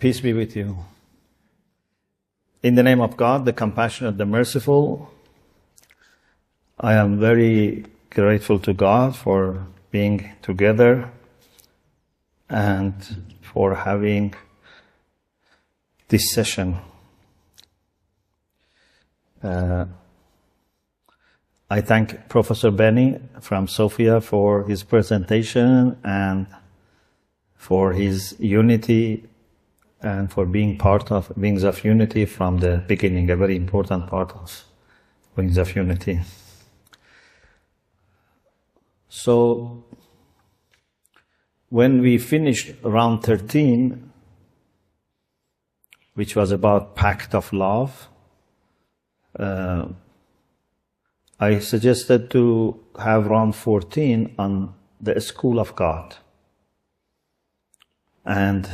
Peace be with you. In the name of God, the compassionate, the merciful, I am very grateful to God for being together and for having this session. I thank Professor Benny from Sofia for his presentation and for his unity and for being part of Wings of Unity from the beginning, a very important part of Wings of Unity. So, when we finished round 13, which was about Pact of Love, I suggested to have round 14 on the School of God. And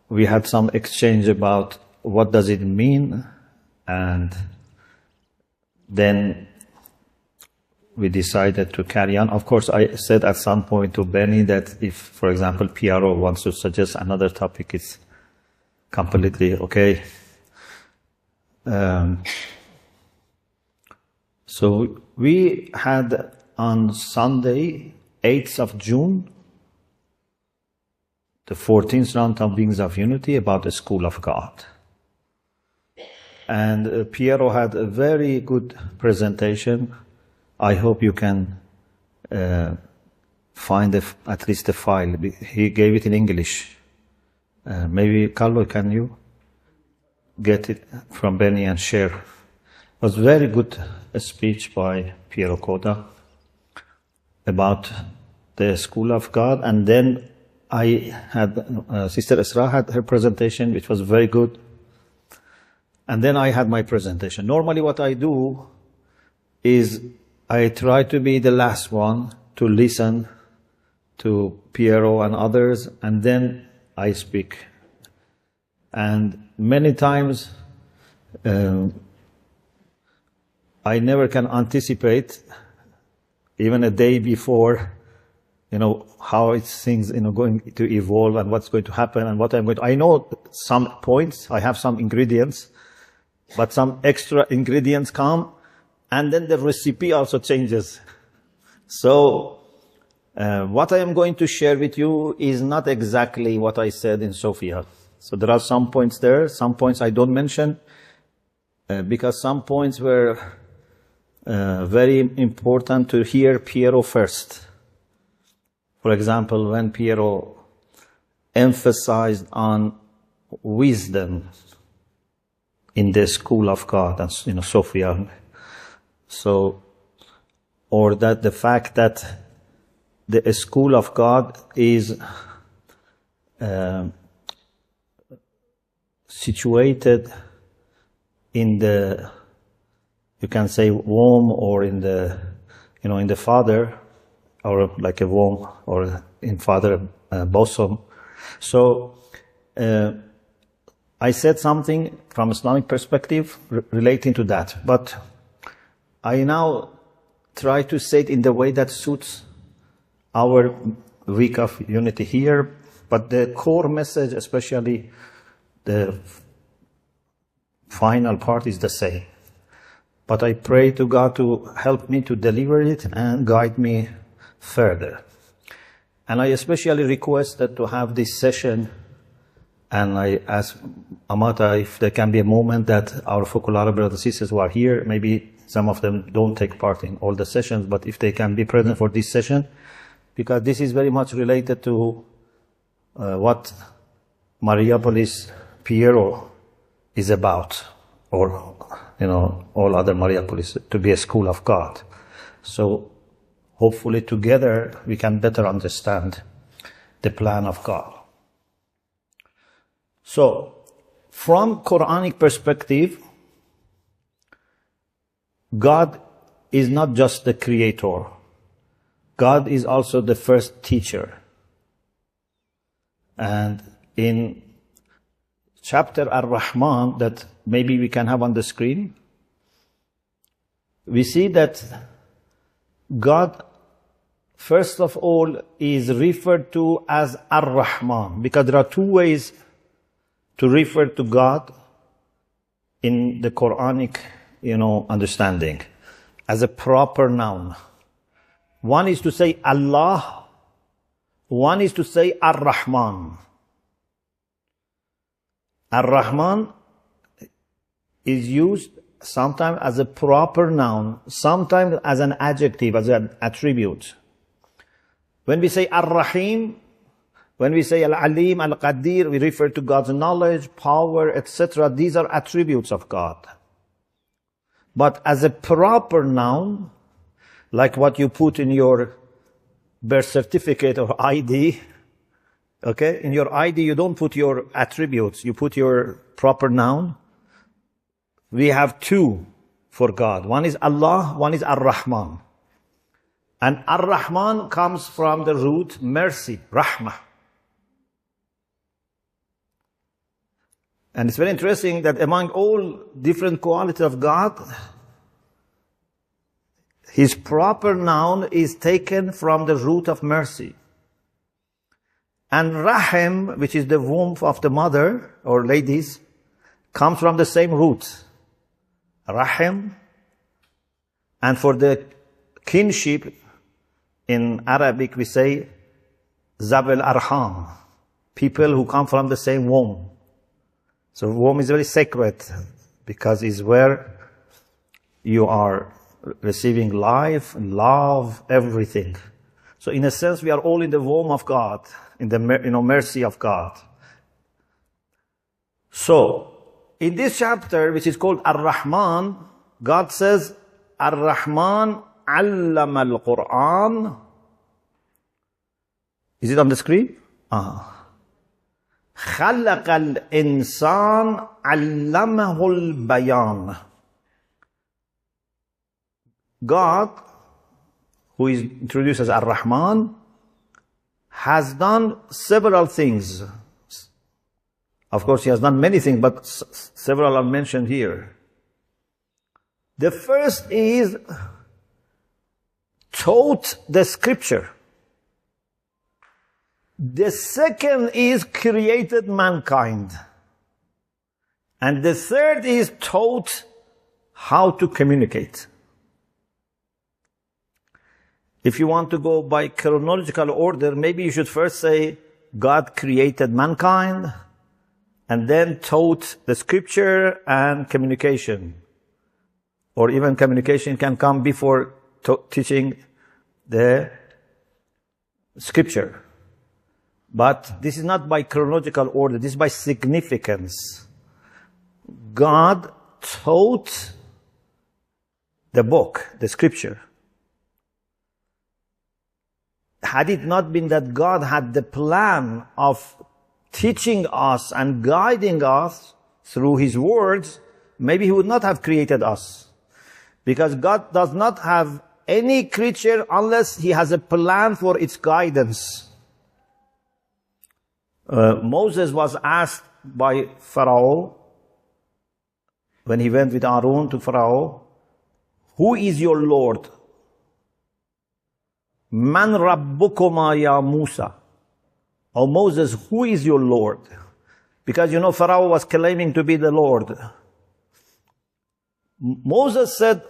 we had some exchange about what does it mean, and then we decided to carry on. Of course, I said at some point to Benny that if, for example, Piero wants to suggest another topic, it's completely okay. So we had on Sunday, 8th of June, the 14th round of Wings of Unity about the School of God. And Piero had a very good presentation. I hope you can find at least the file. He gave it in English. Maybe, Carlo, can you get it from Benny and share? It was a very good speech by Piero Coda about the School of God. And then I had, Sister Esra had her presentation, which was very good. And then I had my presentation. Normally what I do is I try to be the last one to listen to Piero and others, and then I speak. And many times I never can anticipate, even a day before, how things, going to evolve and what's going to happen and what I'm going to... I know some points, I have some ingredients, but some extra ingredients come, and then the recipe also changes. So, what I am going to share with you is not exactly what I said in Sofia. So there are some points there, some points I don't mention, because some points were very important to hear Piero first. For example, when Piero emphasized on wisdom in the School of God, and Sofia, so, or that the fact that the School of God is situated in the, you can say, womb, or in the, in the Father, or like a womb, or in Father bosom. So, I said something from Islamic perspective relating to that, but I now try to say it in the way that suits our week of unity here, but the core message, especially the final part, is the same. But I pray to God to help me to deliver it and guide me further. And I especially requested to have this session, and I asked Amata if there can be a moment that our Focolare brothers and sisters who are here, maybe some of them don't take part in all the sessions, but if they can be present for this session, because this is very much related to what Mariapolis Piero is about, or, all other Mariapolis, to be a school of God. So, hopefully together we can better understand the plan of God. So, from Quranic perspective, God is not just the creator. God is also the first teacher. And in chapter Ar-Rahman, that maybe we can have on the screen, we see that God, first of all, is referred to as Ar-Rahman, because there are two ways to refer to God in the Quranic, understanding as a proper noun. One is to say Allah, one is to say Ar-Rahman. Ar-Rahman is used sometimes as a proper noun, sometimes as an adjective, as an attribute. When we say Ar-Rahim, when we say Al-Alim, Al-Qadir, we refer to God's knowledge, power, etc. These are attributes of God. But as a proper noun, like what you put in your birth certificate or ID, okay? In your ID, you don't put your attributes, you put your proper noun. We have two for God. One is Allah, one is Ar-Rahman. And Ar-Rahman comes from the root mercy, Rahmah. And it's very interesting that among all different qualities of God, His proper noun is taken from the root of mercy. And Rahim, which is the womb of the mother or ladies, comes from the same root. Rahim. And for the kinship, in Arabic we say Zabel Arham, people who come from the same womb. So womb is very sacred because it's where you are receiving life, love, everything. So in a sense, we are all in the womb of God, in the mercy of God. So in this chapter, which is called Ar-Rahman, God says, Ar-Rahman allama al-Quran. Is it on the screen? خلق الإنسان علمه البيان. God, who is introduced as Ar-Rahman, has done several things. Of course, He has done many things, but several are mentioned here. The first is taught the scripture. The second is created mankind. And the third is taught how to communicate. If you want to go by chronological order, maybe you should first say God created mankind and then taught the scripture and communication. Or even communication can come before teaching the scripture. But this is not by chronological order, this is by significance. God taught the book, the scripture. Had it not been that God had the plan of teaching us and guiding us through His words, maybe He would not have created us. Because God does not have any creature unless He has a plan for its guidance. Moses was asked by Pharaoh, when he went with Aaron to Pharaoh, who is your Lord? Man Rabbukuma ya Musa. Oh Moses, who is your Lord? Because Pharaoh was claiming to be the Lord. Moses said,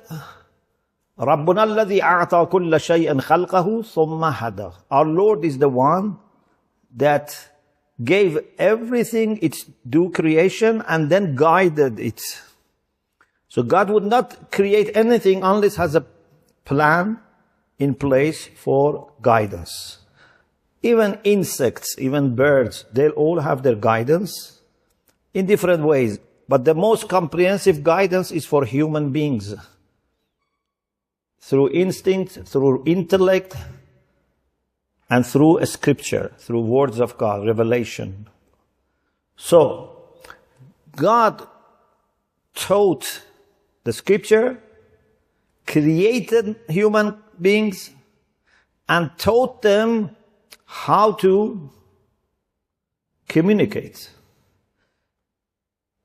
Rabbuna alladhi a'ta kulla shay'an khalqahu thumma hada. Our Lord is the one that gave everything its due creation and then guided it. So God would not create anything unless He has a plan in place for guidance. Even insects, even birds, they'll all have their guidance in different ways. But the most comprehensive guidance is for human beings. Through instinct, through intellect, and through a scripture, through words of God, revelation. So, God taught the scripture, created human beings, and taught them how to communicate.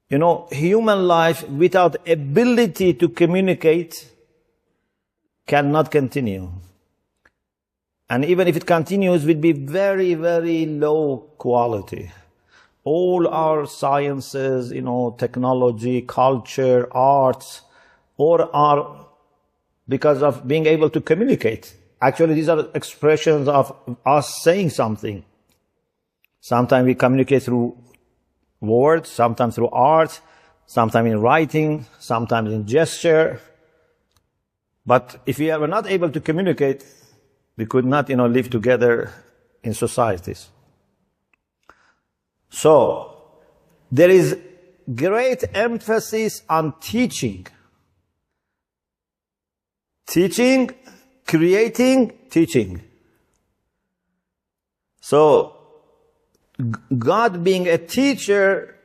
Human life without ability to communicate cannot continue. And even if it continues, it will be very, very low quality. all our sciences, technology, culture, arts, all are because of being able to communicate. Actually, these are expressions of us saying something. Sometimes we communicate through words, sometimes through art, sometimes in writing, sometimes in gesture. But if we were not able to communicate, we could not, live together in societies. So, there is great emphasis on teaching. Teaching, creating, teaching. So, God being a teacher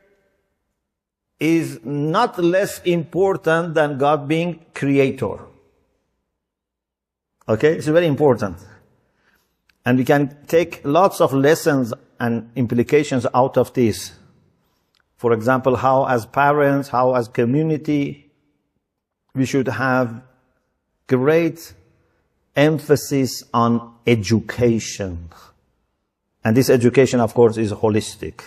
is not less important than God being creator. Okay? It's very important. And we can take lots of lessons and implications out of this. For example, how as parents, how as community, we should have great emphasis on education. And this education, of course, is holistic.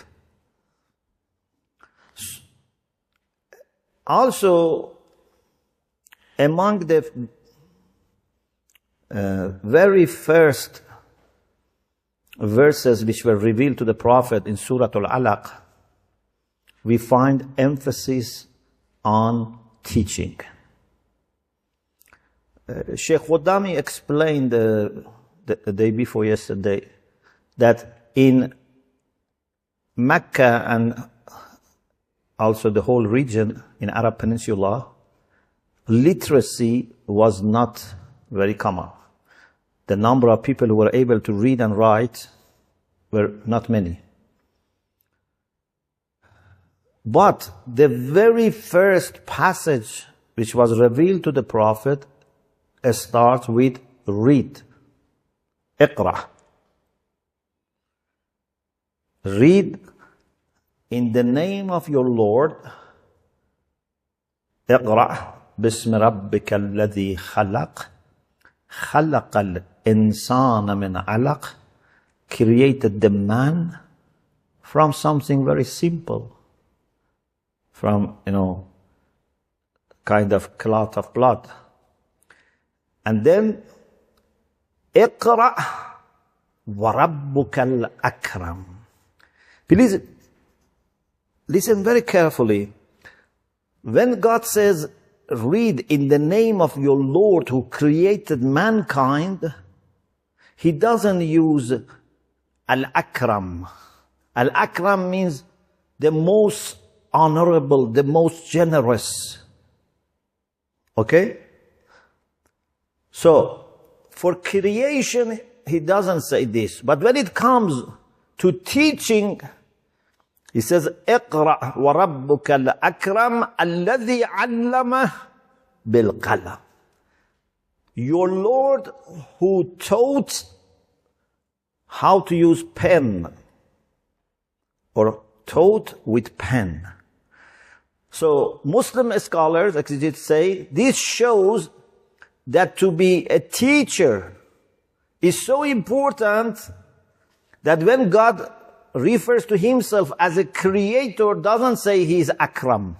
Also, among the very first verses which were revealed to the Prophet in Surah Al-Alaq, we find emphasis on teaching. Sheikh Khodami explained the day before yesterday that in Mecca and also the whole region in Arab Peninsula, literacy was not very common. The number of people who were able to read and write were not many. But the very first passage which was revealed to the Prophet starts with read. Iqra. Read in the name of your Lord. Iqra bismi rabbika alladhi khalaq. خلق الإنسان من علق, created the man from something very simple, from, kind of clot of blood. And then, اقرأ وربك الأكرم. Please, listen very carefully. When God says, read in the name of your Lord who created mankind, He doesn't use Al-Akram. Al-Akram means the most honorable, the most generous. Okay? So, for creation, He doesn't say this. But when it comes to teaching, He says, اقرأ وربك الأكرم الذي علم بالقلم. Your Lord who taught how to use pen, or taught with pen. So Muslim scholars, exegetes say, this shows that to be a teacher is so important that when God refers to Himself as a creator, doesn't say He is Akram.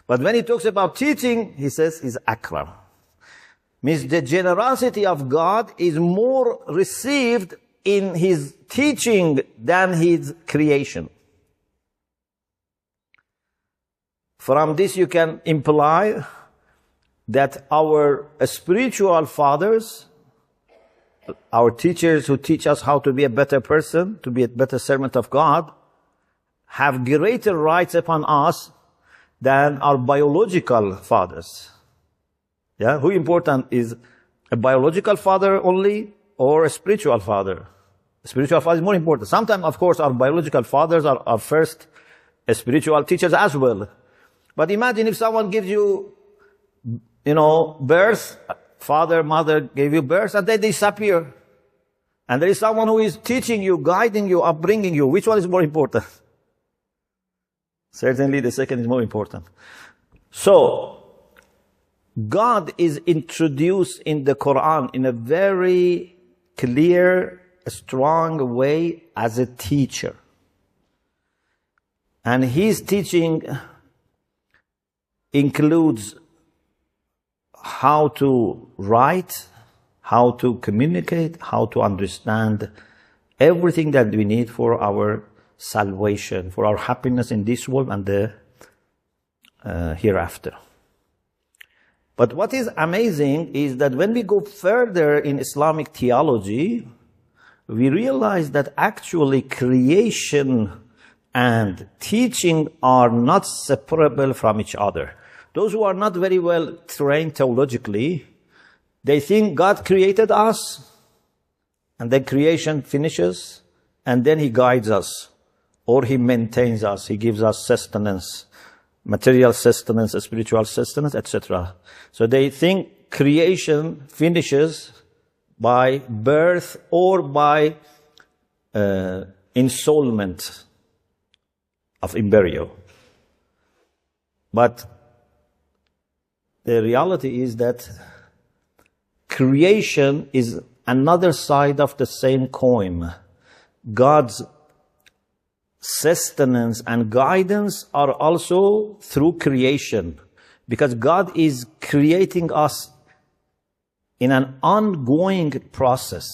But when He talks about teaching, He says He's Akram. Means the generosity of God is more received in His teaching than His creation. From this you can imply that our spiritual fathers, our teachers who teach us how to be a better person, to be a better servant of God, have greater rights upon us than our biological fathers. Yeah, who important is a biological father only or a spiritual father? A spiritual father is more important. Sometimes, of course, our biological fathers are our first spiritual teachers as well. But imagine if someone gives you, birth, father, mother gave you birth, and they disappear. And there is someone who is teaching you, guiding you, upbringing you. Which one is more important? Certainly the second is more important. So, God is introduced in the Quran in a very clear, strong way as a teacher. And his teaching includes how to write, how to communicate, how to understand everything that we need for our salvation, for our happiness in this world and the hereafter. But what is amazing is that when we go further in Islamic theology, we realize that actually creation and teaching are not separable from each other. Those who are not very well trained theologically, they think God created us, and then creation finishes, and then he guides us, or he maintains us, he gives us sustenance, material sustenance, spiritual sustenance, etc. So they think creation finishes by birth or by ensoulment of embryo. But the reality is that creation is another side of the same coin. God's sustenance and guidance are also through creation, because God is creating us in an ongoing process.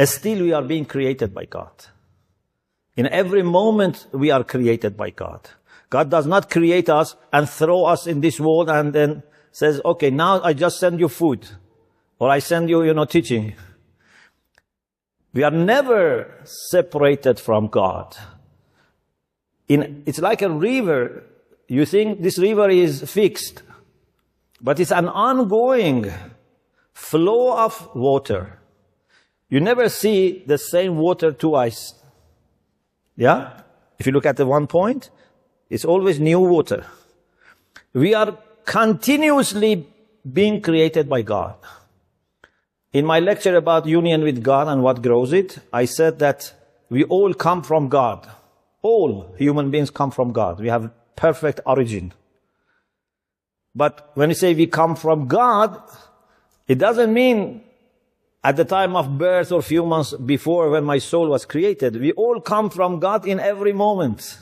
Still we are being created by God. In every moment we are created by God. God does not create us and throw us in this world and then says, okay, now I just send you food, or I send you, teaching. We are never separated from God. It's like a river. You think this river is fixed, but it's an ongoing flow of water. You never see the same water twice. Yeah? If you look at the one point, it's always new water. We are continuously being created by God. In my lecture about union with God and what grows it, I said that we all come from God. All human beings come from God. We have perfect origin. But when we say we come from God, it doesn't mean at the time of birth or few months before when my soul was created. We all come from God in every moment.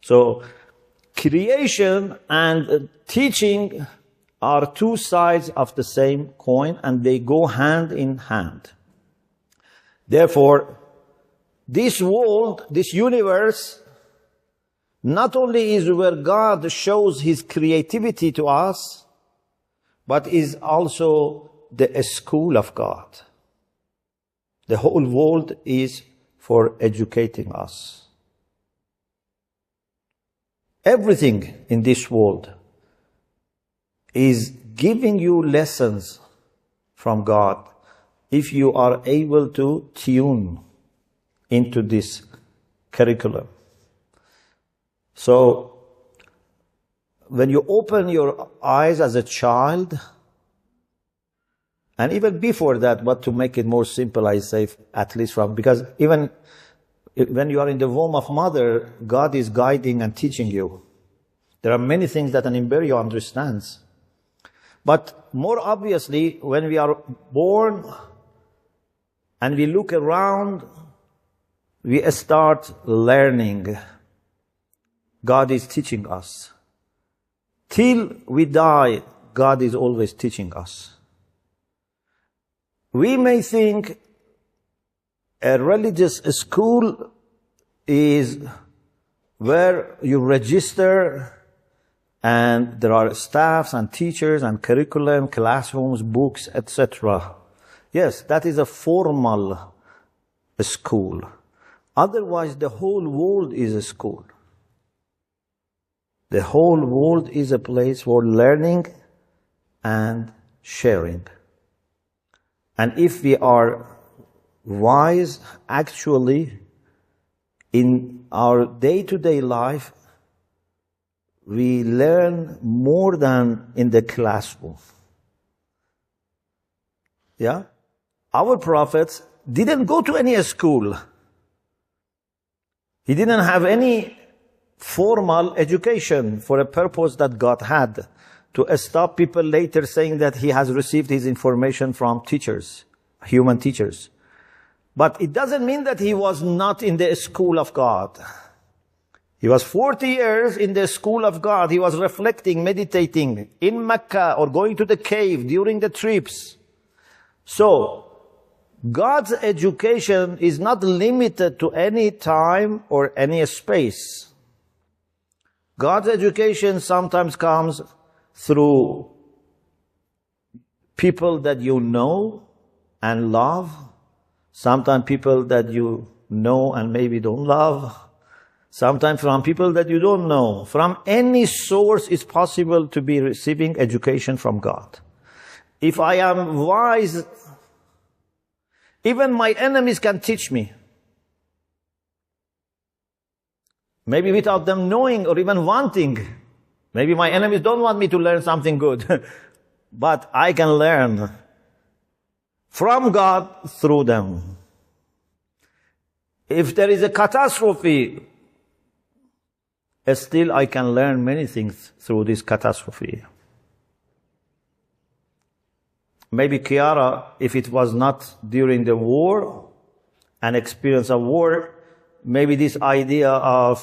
So, creation and teaching are two sides of the same coin, and they go hand in hand. Therefore, this world, this universe, not only is where God shows his creativity to us, but is also the school of God. The whole world is for educating us. Everything in this world is giving you lessons from God if you are able to tune into this curriculum. So, when you open your eyes as a child, and even before that, but to make it more simple, I say, at least because even when you are in the womb of mother, God is guiding and teaching you. There are many things that an embryo understands. But more obviously, when we are born and we look around, we start learning. God is teaching us. Till we die, God is always teaching us. We may think a religious school is where you register and there are staffs and teachers and curriculum, classrooms, books, etc. Yes, that is a formal school. Otherwise, the whole world is a school. The whole world is a place for learning and sharing. And if we are wise, actually, in our day-to-day life, we learn more than in the classroom. Yeah? Our prophets didn't go to any school. He didn't have any formal education for a purpose that God had, to stop people later saying that he has received his information from teachers, human teachers. But it doesn't mean that he was not in the school of God. He was 40 years in the school of God. He was reflecting, meditating in Mecca or going to the cave during the trips. So, God's education is not limited to any time or any space. God's education sometimes comes through people that you know and love. Sometimes people that you know and maybe don't love. Sometimes from people that you don't know. From any source it's possible to be receiving education from God. If I am wise, even my enemies can teach me. Maybe without them knowing or even wanting. Maybe my enemies don't want me to learn something good. But I can learn from God through them. If there is a catastrophe, still I can learn many things through this catastrophe. Maybe Kiara, if it was not during the war, an experience of war, maybe this idea of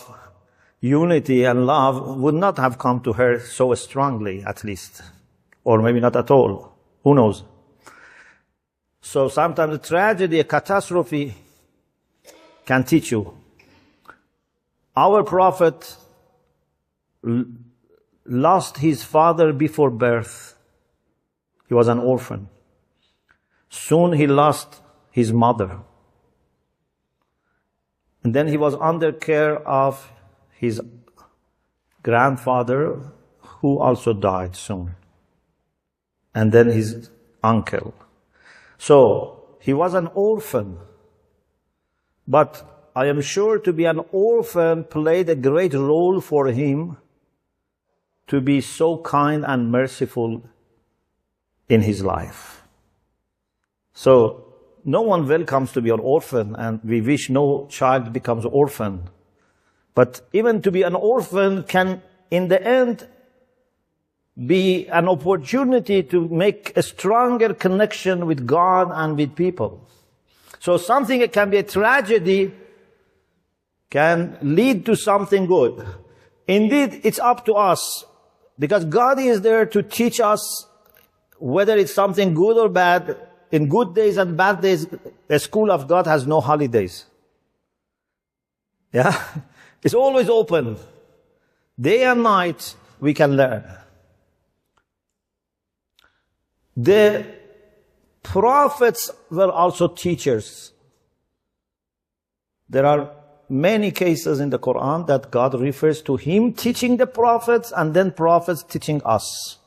unity and love would not have come to her so strongly, at least. Or maybe not at all. Who knows? So sometimes a tragedy, a catastrophe can teach you. Our prophet lost his father before birth. He was an orphan. Soon he lost his mother. And then he was under care of his grandfather, who also died soon. And then his uncle. So, he was an orphan. But I am sure to be an orphan played a great role for him to be so kind and merciful in his life. So, no one welcomes to be an orphan, and we wish no child becomes an orphan. But even to be an orphan can, in the end, be an opportunity to make a stronger connection with God and with people. So something that can be a tragedy can lead to something good. Indeed, it's up to us, because God is there to teach us whether it's something good or bad. In good days and bad days, the school of God has no holidays. Yeah? It's always open. Day and night, we can learn. The prophets were also teachers. There are many cases in the Quran that God refers to him teaching the prophets and then prophets teaching us.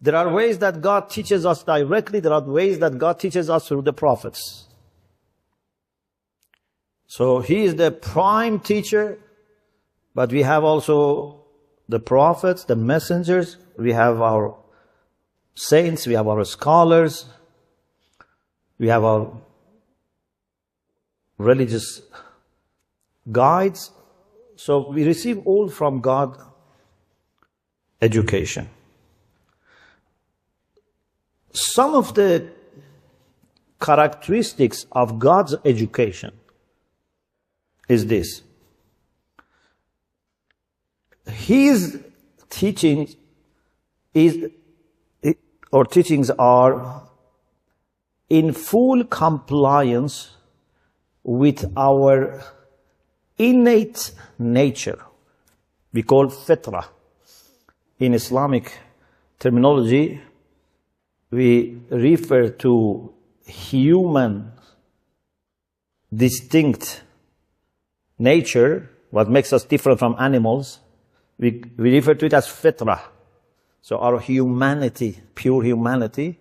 There are ways that God teaches us directly. There are ways that God teaches us through the prophets. So he is the prime teacher, but we have also the prophets, the messengers. We have our saints, we have our scholars, we have our religious guides. So we receive all from God education. Some of the characteristics of God's education is this. His teachings are in full compliance with our innate nature. We call fitra. In Islamic terminology, we refer to human distinct nature, what makes us different from animals. We refer to it as fitra. So our humanity, pure humanity,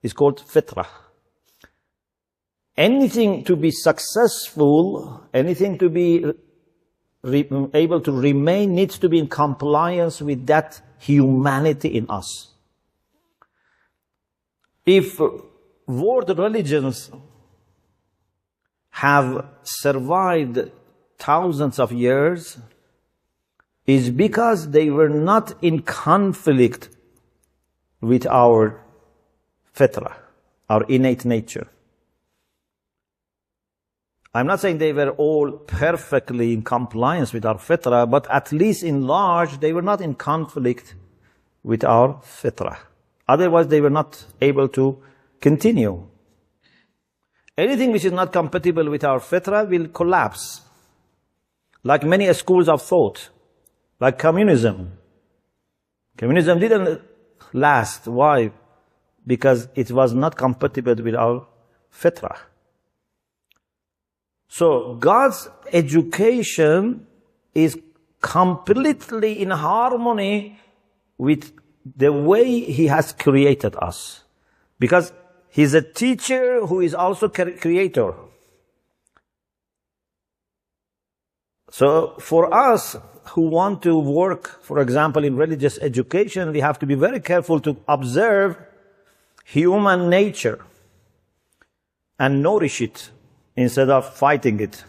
is called fitra. Anything to be successful, anything to be able to remain, needs to be in compliance with that humanity in us. If world religions have survived thousands of years, is because they were not in conflict with our fitra, our innate nature. I'm not saying they were all perfectly in compliance with our fitrah, but at least in large, they were not in conflict with our fitrah. Otherwise, they were not able to continue. Anything which is not compatible with our fitrah will collapse. Like many schools of thought, like communism. Communism didn't last. Why? Because it was not compatible with our fitrah. So God's education is completely in harmony with the way He has created us. Because He's a teacher who is also creator. So for us who want to work, for example, in religious education, we have to be very careful to observe human nature and nourish it instead of fighting it.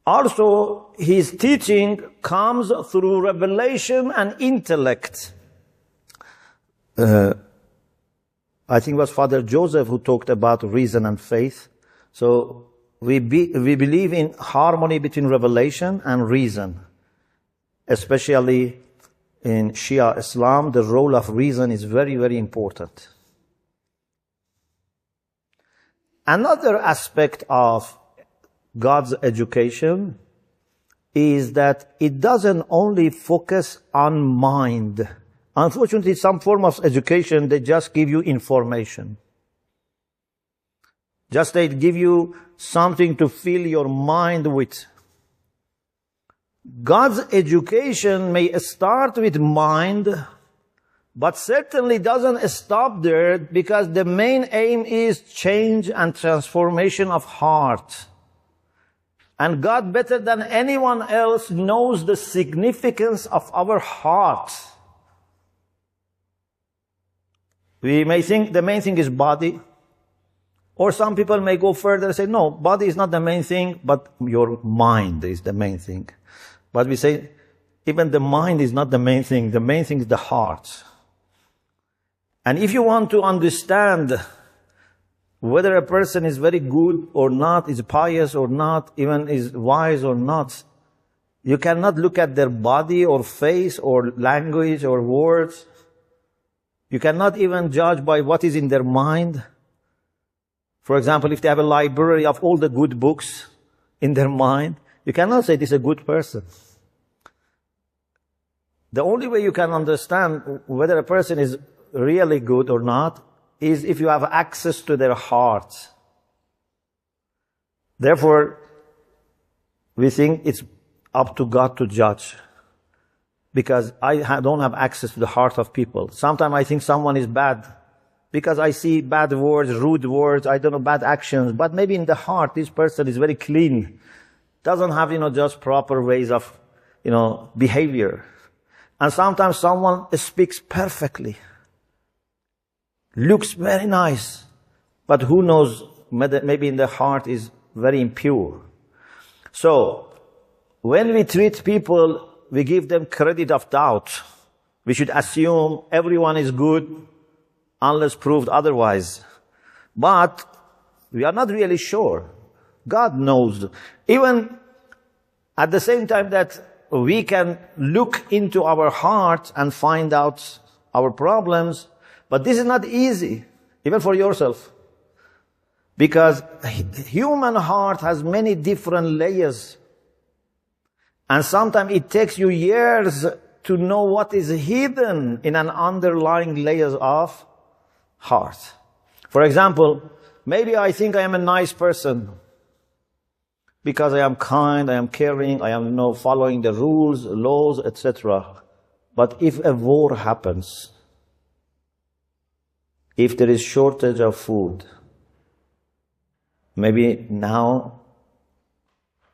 Also, his teaching comes through revelation and intellect. I think it was Father Joseph who talked about reason and faith. So we believe in harmony between revelation and reason. Especially in Shia Islam, the role of reason is very, very important. Another aspect of God's education is that it doesn't only focus on mind. Unfortunately, some form of education, they just give you information. Just they give you something to fill your mind with. God's education may start with mind, but certainly doesn't stop there, because the main aim is change and transformation of heart. And God, better than anyone else, knows the significance of our heart. We may think the main thing is body, or some people may go further and say, no, body is not the main thing, but your mind is the main thing. But we say, even the mind is not the main thing is the heart. And if you want to understand whether a person is very good or not, is pious or not, even is wise or not, you cannot look at their body or face or language or words. You cannot even judge by what is in their mind. For example, if they have a library of all the good books in their mind, you cannot say this is a good person. The only way you can understand whether a person is really good or not is if you have access to their heart. Therefore, we think it's up to God to judge, because I don't have access to the heart of people. Sometimes I think someone is bad because I see bad words, rude words, I don't know, bad actions, but maybe in the heart this person is very clean, doesn't have, just proper ways of, behavior. And sometimes someone speaks perfectly, looks very nice, but who knows, maybe in the heart is very impure. So, when we treat people, we give them credit of doubt. We should assume everyone is good unless proved otherwise. But we are not really sure. God knows. Even at the same time that we can look into our heart and find out our problems, but this is not easy, even for yourself. Because human heart has many different layers. And sometimes it takes you years to know what is hidden in an underlying layers of heart. For example, maybe I think I am a nice person because I am kind, I am caring, I am following the rules, laws, etc. But if a war happens, if there is shortage of food, maybe now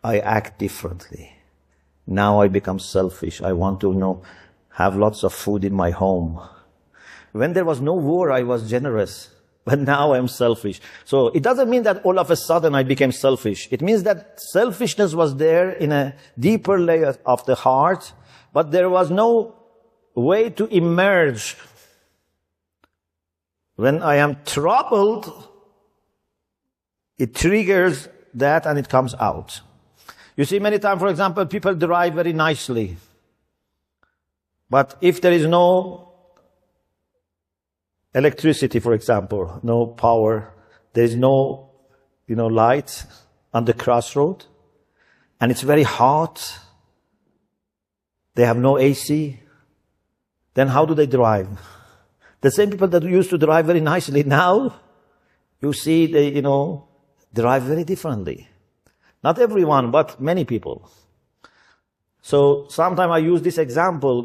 I act differently. Now I become selfish. I want to have lots of food in my home. When there was no war, I was generous. But now I'm selfish. So it doesn't mean that all of a sudden I became selfish. It means that selfishness was there in a deeper layer of the heart, but there was no way to emerge. When I am troubled, it triggers that and it comes out. You see, many times, for example, people drive very nicely. But if there is no electricity, for example, no power, there is no, light on the crossroad, and it's very hot, they have no AC, then how do they drive? The same people that used to drive very nicely, now, you see, they, drive very differently. Not everyone, but many people. So sometimes I use this example,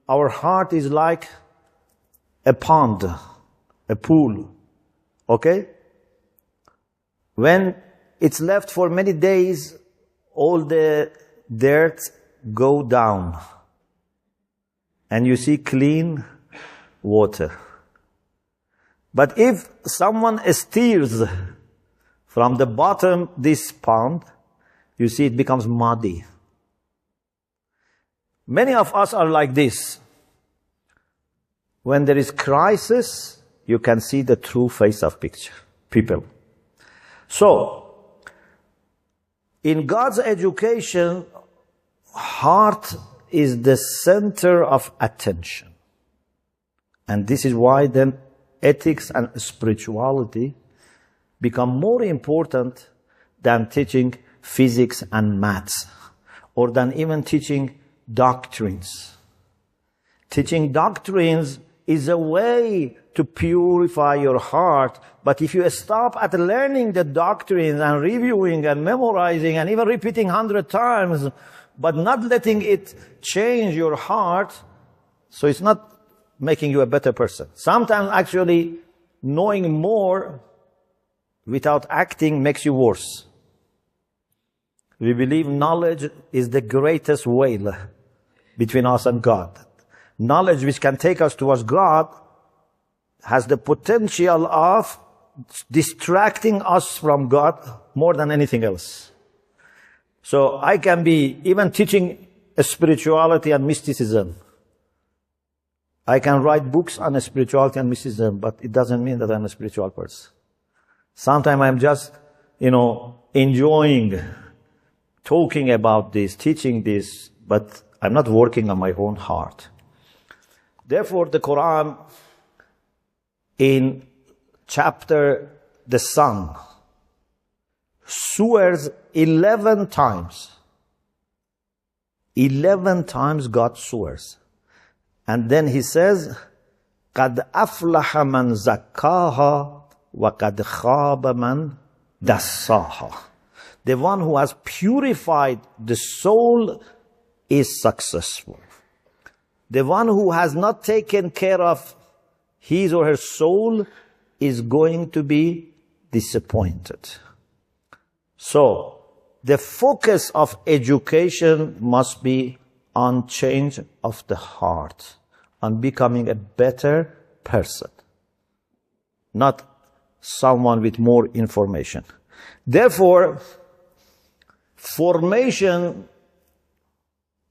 our heart is like a pond, a pool, okay? When it's left for many days, all the dirt go down. And you see clean water. But if someone steers from the bottom this pond, you see it becomes muddy. Many of us are like this. When there is crisis, you can see the true face of people. So, in God's education, heart is the center of attention. And this is why then ethics and spirituality become more important than teaching physics and maths, or than even teaching doctrines. Teaching doctrines is a way to purify your heart, but if you stop at learning the doctrines and reviewing and memorizing and even repeating 100 times, but not letting it change your heart, so it's not making you a better person. Sometimes actually knowing more without acting makes you worse. We believe knowledge is the greatest veil between us and God. Knowledge which can take us towards God has the potential of distracting us from God more than anything else. So I can be even teaching spirituality and mysticism. I can write books on spirituality and mysticism, but it doesn't mean that I'm a spiritual person. Sometimes I'm just, enjoying talking about this, teaching this, but I'm not working on my own heart. Therefore, the Quran, in chapter The Sun, swears 11 times. 11 times God swears. And then he says, قَدْ أَفْلَحَ مَنْ زَكَّاهَا وَقَدْ خَابَ مَنْ دَسَّاهَا. The one who has purified the soul is successful. The one who has not taken care of his or her soul is going to be disappointed. So, the focus of education must be on change of the heart, on becoming a better person, not someone with more information. Therefore, formation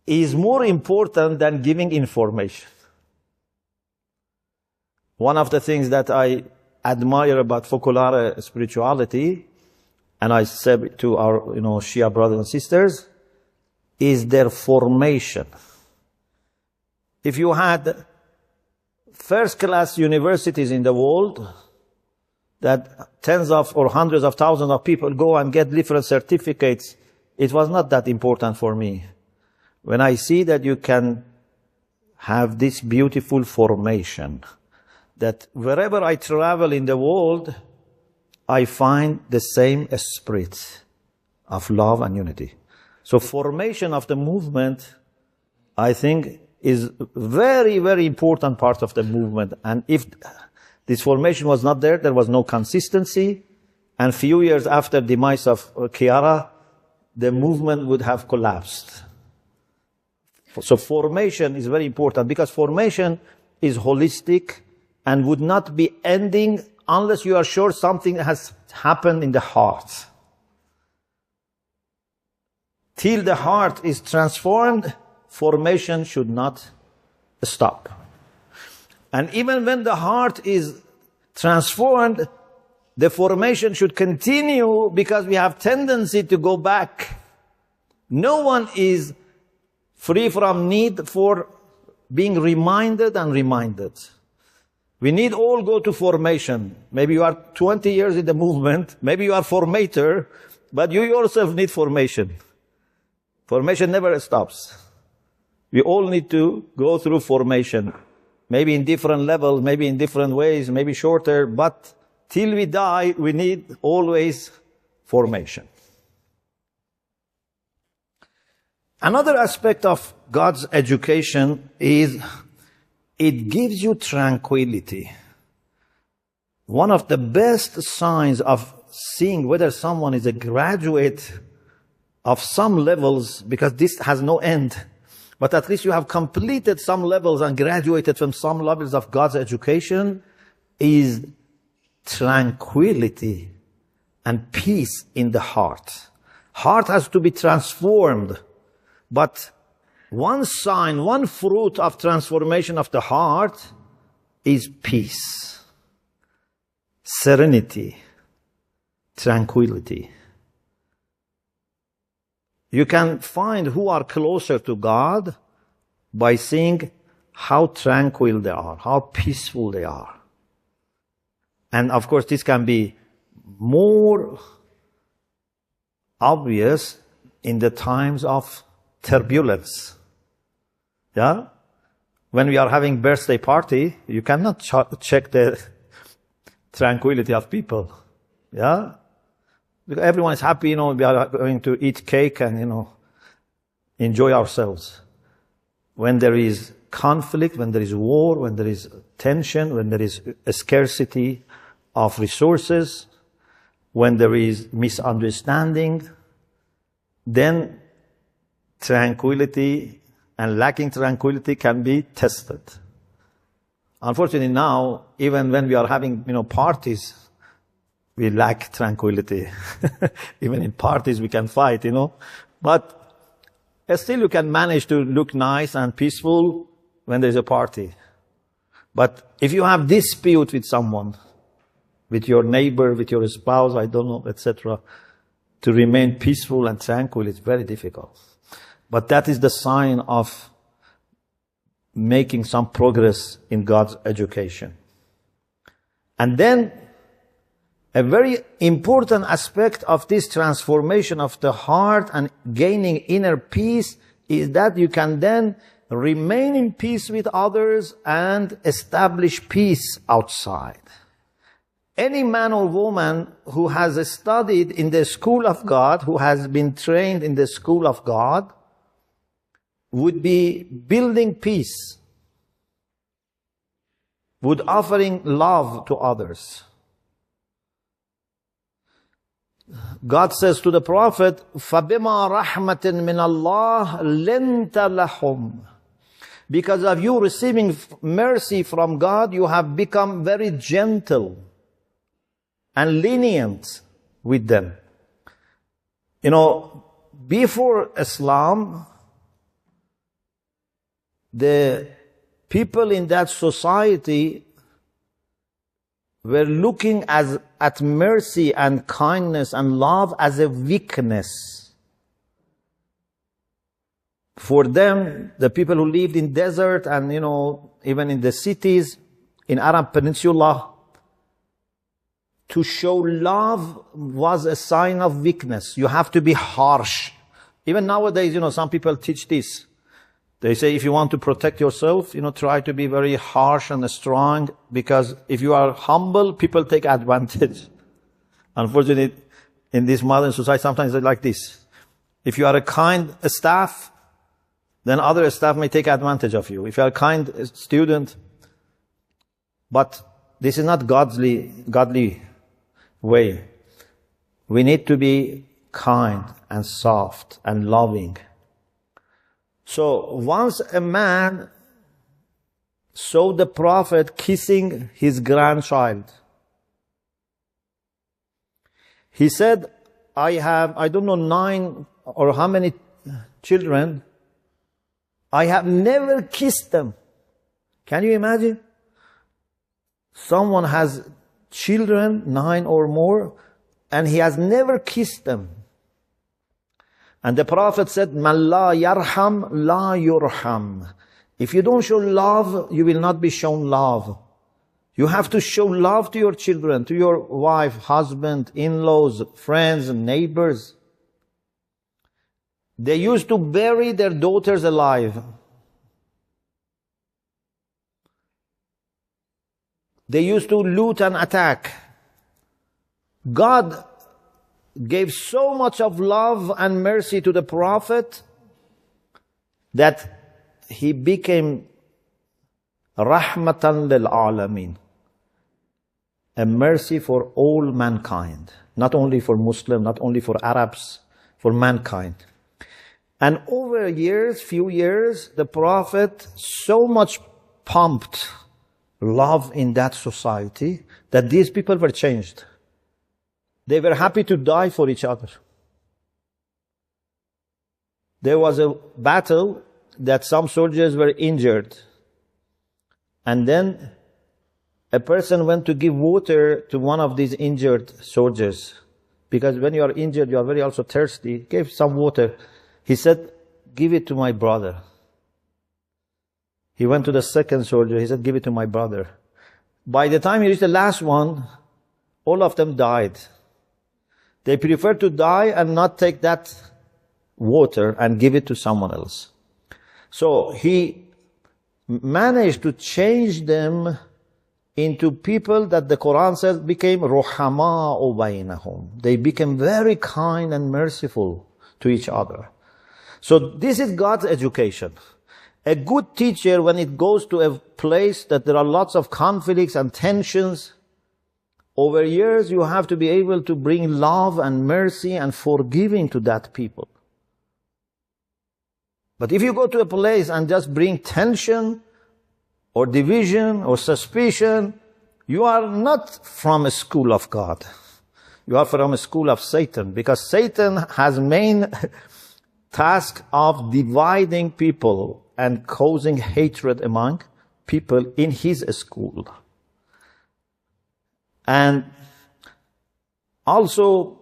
is more important than giving information. One of the things that I admire about Focolare spirituality, and I said to our Shia brothers and sisters, is their formation. If you had first-class universities in the world, that tens of or hundreds of thousands of people go and get different certificates, it was not that important for me. When I see that you can have this beautiful formation, that wherever I travel in the world, I find the same spirit of love and unity. So formation of the movement, I think, is very, very important part of the movement. And if this formation was not there, there was no consistency. And few years after the demise of Chiara, the movement would have collapsed. So formation is very important, because formation is holistic and would not be ending unless you are sure something has happened in the heart. Till the heart is transformed, formation should not stop. And even when the heart is transformed, the formation should continue because we have tendency to go back. No one is free from need for being reminded and reminded. We need all go to formation. Maybe you are 20 years in the movement, maybe you are formator, but you yourself need formation. Formation never stops. We all need to go through formation. Maybe in different levels, maybe in different ways, maybe shorter, but till we die, we need always formation. Another aspect of God's education is it gives you tranquility. One of the best signs of seeing whether someone is a graduate of some levels, because this has no end, but at least you have completed some levels and graduated from some levels of God's education, is tranquility and peace in the heart. Heart has to be transformed, but one sign, one fruit of transformation of the heart is peace, serenity, tranquility. You can find who are closer to God by seeing how tranquil they are, how peaceful they are. And of course, this can be more obvious in the times of turbulence. Yeah? When we are having birthday party, you cannot check the tranquility of people. Yeah? Because everyone is happy, we are going to eat cake and, enjoy ourselves. When there is conflict, when there is war, when there is tension, when there is a scarcity of resources, when there is misunderstanding, then tranquility and lacking tranquility can be tested. Unfortunately now, even when we are having, parties, we lack tranquility. Even in parties we can fight, But still you can manage to look nice and peaceful when there's a party. But if you have dispute with someone, with your neighbor, with your spouse, I don't know, etc., to remain peaceful and tranquil is very difficult. But that is the sign of making some progress in God's education. And then, a very important aspect of this transformation of the heart and gaining inner peace is that you can then remain in peace with others and establish peace outside. Any man or woman who has studied in the school of God, who has been trained in the school of God, would be building peace, would offering love to others. God says to the Prophet, فَبِمَا رَحْمَةٍ مِّنَ اللَّهِ لِنْتَ لَهُمْ. Because of you receiving mercy from God, you have become very gentle and lenient with them. Before Islam, the people in that society were looking at mercy and kindness and love as a weakness. For them, the people who lived in desert and, even in the cities, in Arab Peninsula, to show love was a sign of weakness. You have to be harsh. Even nowadays, some people teach this. They say if you want to protect yourself, try to be very harsh and strong, because if you are humble, people take advantage. Unfortunately, in this modern society, sometimes it's like this. If you are a kind staff, then other staff may take advantage of you. If you are a kind student, but this is not godly way. We need to be kind and soft and loving. So once a man saw the Prophet kissing his grandchild, he said, I have, I don't know, 9 or how many children, I have never kissed them. Can you imagine? Someone has children, 9 or more, and he has never kissed them. And the Prophet said, "Man la yarham, la yurham." If you don't show love, you will not be shown love. You have to show love to your children, to your wife, husband, in-laws, friends, neighbors. They used to bury their daughters alive. They used to loot and attack. God gave so much of love and mercy to the Prophet that he became rahmatan lil alameen, a mercy for all mankind, not only for Muslims, not only for Arabs, for mankind. And over few years, the Prophet so much pumped love in that society that these people were changed. They were happy to die for each other. There was a battle that some soldiers were injured. And then a person went to give water to one of these injured soldiers. Because when you are injured, you are very also thirsty. He gave some water. He said, "Give it to my brother." He went to the second soldier. He said, "Give it to my brother." By the time he reached the last one, all of them died. They preferred to die and not take that water and give it to someone else. So he managed to change them into people that the Quran says became ruhama'u bainahum. They became very kind and merciful to each other. So this is God's education. A good teacher, when it goes to a place that there are lots of conflicts and tensions, over years you have to be able to bring love and mercy and forgiving to that people. But if you go to a place and just bring tension or division or suspicion, you are not from a school of God. You are from a school of Satan, because Satan has main task of dividing people and causing hatred among people in his school. And also,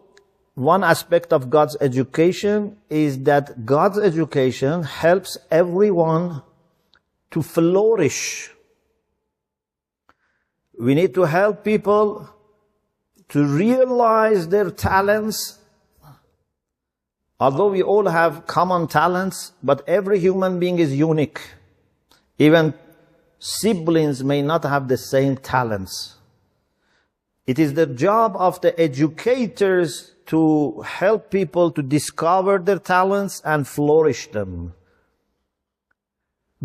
one aspect of God's education is that God's education helps everyone to flourish. We need to help people to realize their talents. Although we all have common talents, but every human being is unique. Even siblings may not have the same talents. It is the job of the educators to help people to discover their talents and flourish them.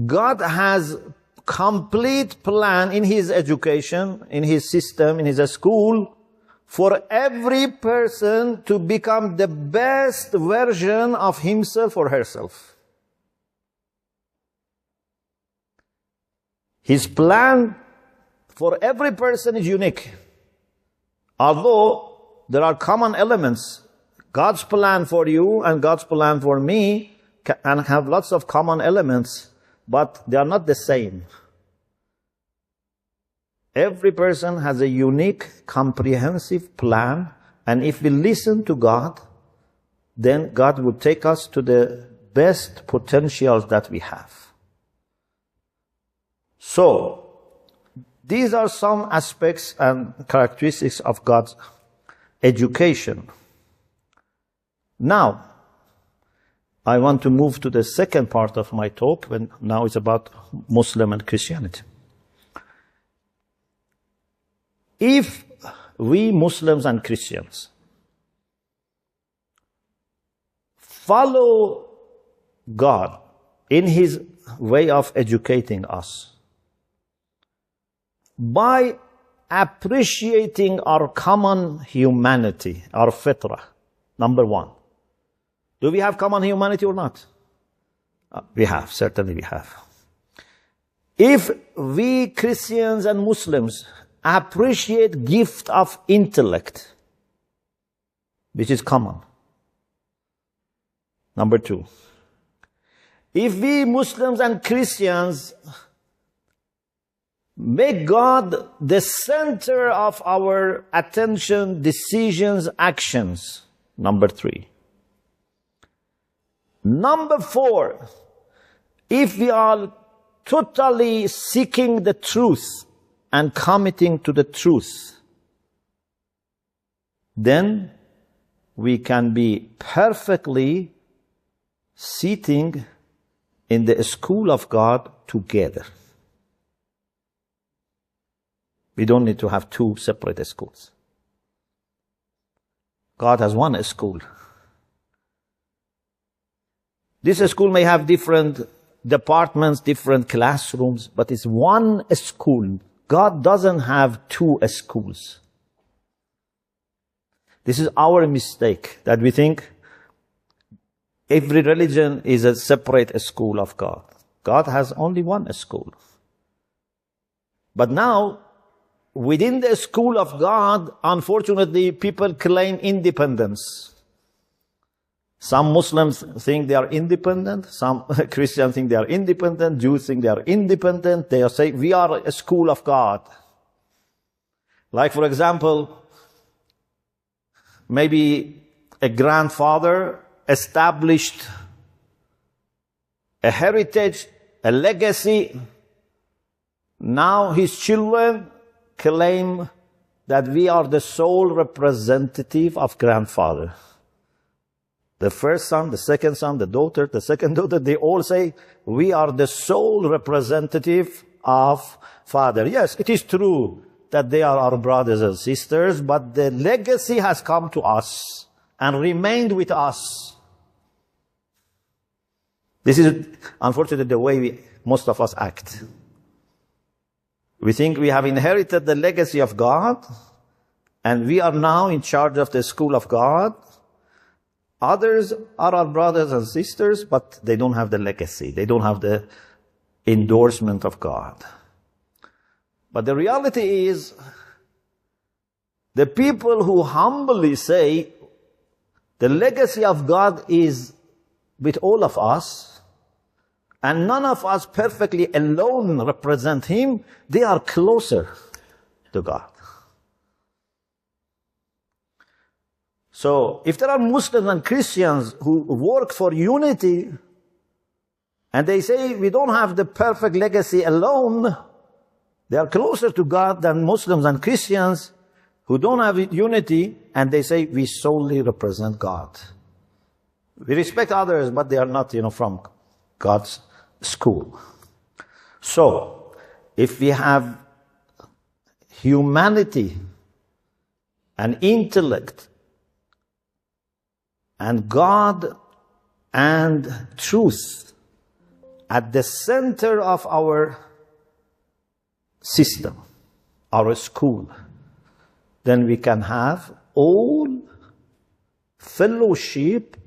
God has complete plan in his education, in his system, in his school, for every person to become the best version of himself or herself. His plan for every person is unique. Although there are common elements, God's plan for you and God's plan for me can have lots of common elements, but they are not the same. Every person has a unique, comprehensive plan, and if we listen to God, then God will take us to the best potentials that we have. So, these are some aspects and characteristics of God's education. Now, I want to move to the second part of my talk, now it's about Muslim and Christianity. If we Muslims and Christians follow God in his way of educating us, by appreciating our common humanity, our fitrah, number one. Do we have common humanity or not? We have, certainly we have. If we Christians and Muslims appreciate gift of intellect, which is common. Number two. If we Muslims and Christians Make God the center of our attention, decisions, actions. Number 3. Number 4, if we are totally seeking the truth and committing to the truth, then we can be perfectly sitting in the school of God together. We don't need to have 2 separate schools. God has one school. This school may have different departments, different classrooms, but it's one school. God doesn't have 2 schools. This is our mistake, that we think every religion is a separate school of God. God has only one school. But now, within the school of God, unfortunately, people claim independence. Some Muslims think they are independent. Some Christians think they are independent. Jews think they are independent. They say, we are a school of God. Like, for example, maybe a grandfather established a heritage, a legacy. Now his children claim that we are the sole representative of grandfather. The first son, the second son, the daughter, the second daughter, they all say, we are the sole representative of father. Yes, it is true that they are our brothers and sisters, but the legacy has come to us and remained with us. This is, unfortunately, the way most of us act. We think we have inherited the legacy of God, and we are now in charge of the school of God. Others are our brothers and sisters, but they don't have the legacy. They don't have the endorsement of God. But the reality is, the people who humbly say, the legacy of God is with all of us, and none of us perfectly alone represent Him, they are closer to God. So, if there are Muslims and Christians who work for unity, and they say we don't have the perfect legacy alone, they are closer to God than Muslims and Christians who don't have unity, and they say we solely represent God. We respect others, but they are not, from God's school. So, if we have humanity and intellect and God and truth at the center of our system, our school, then we can have all fellowship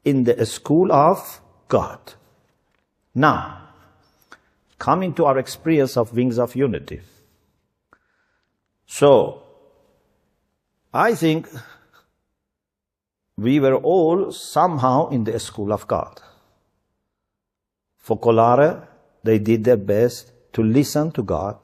in the school of God. Now, coming to our experience of Wings of Unity. So, I think we were all somehow in the school of God. Focolare, they did their best to listen to God.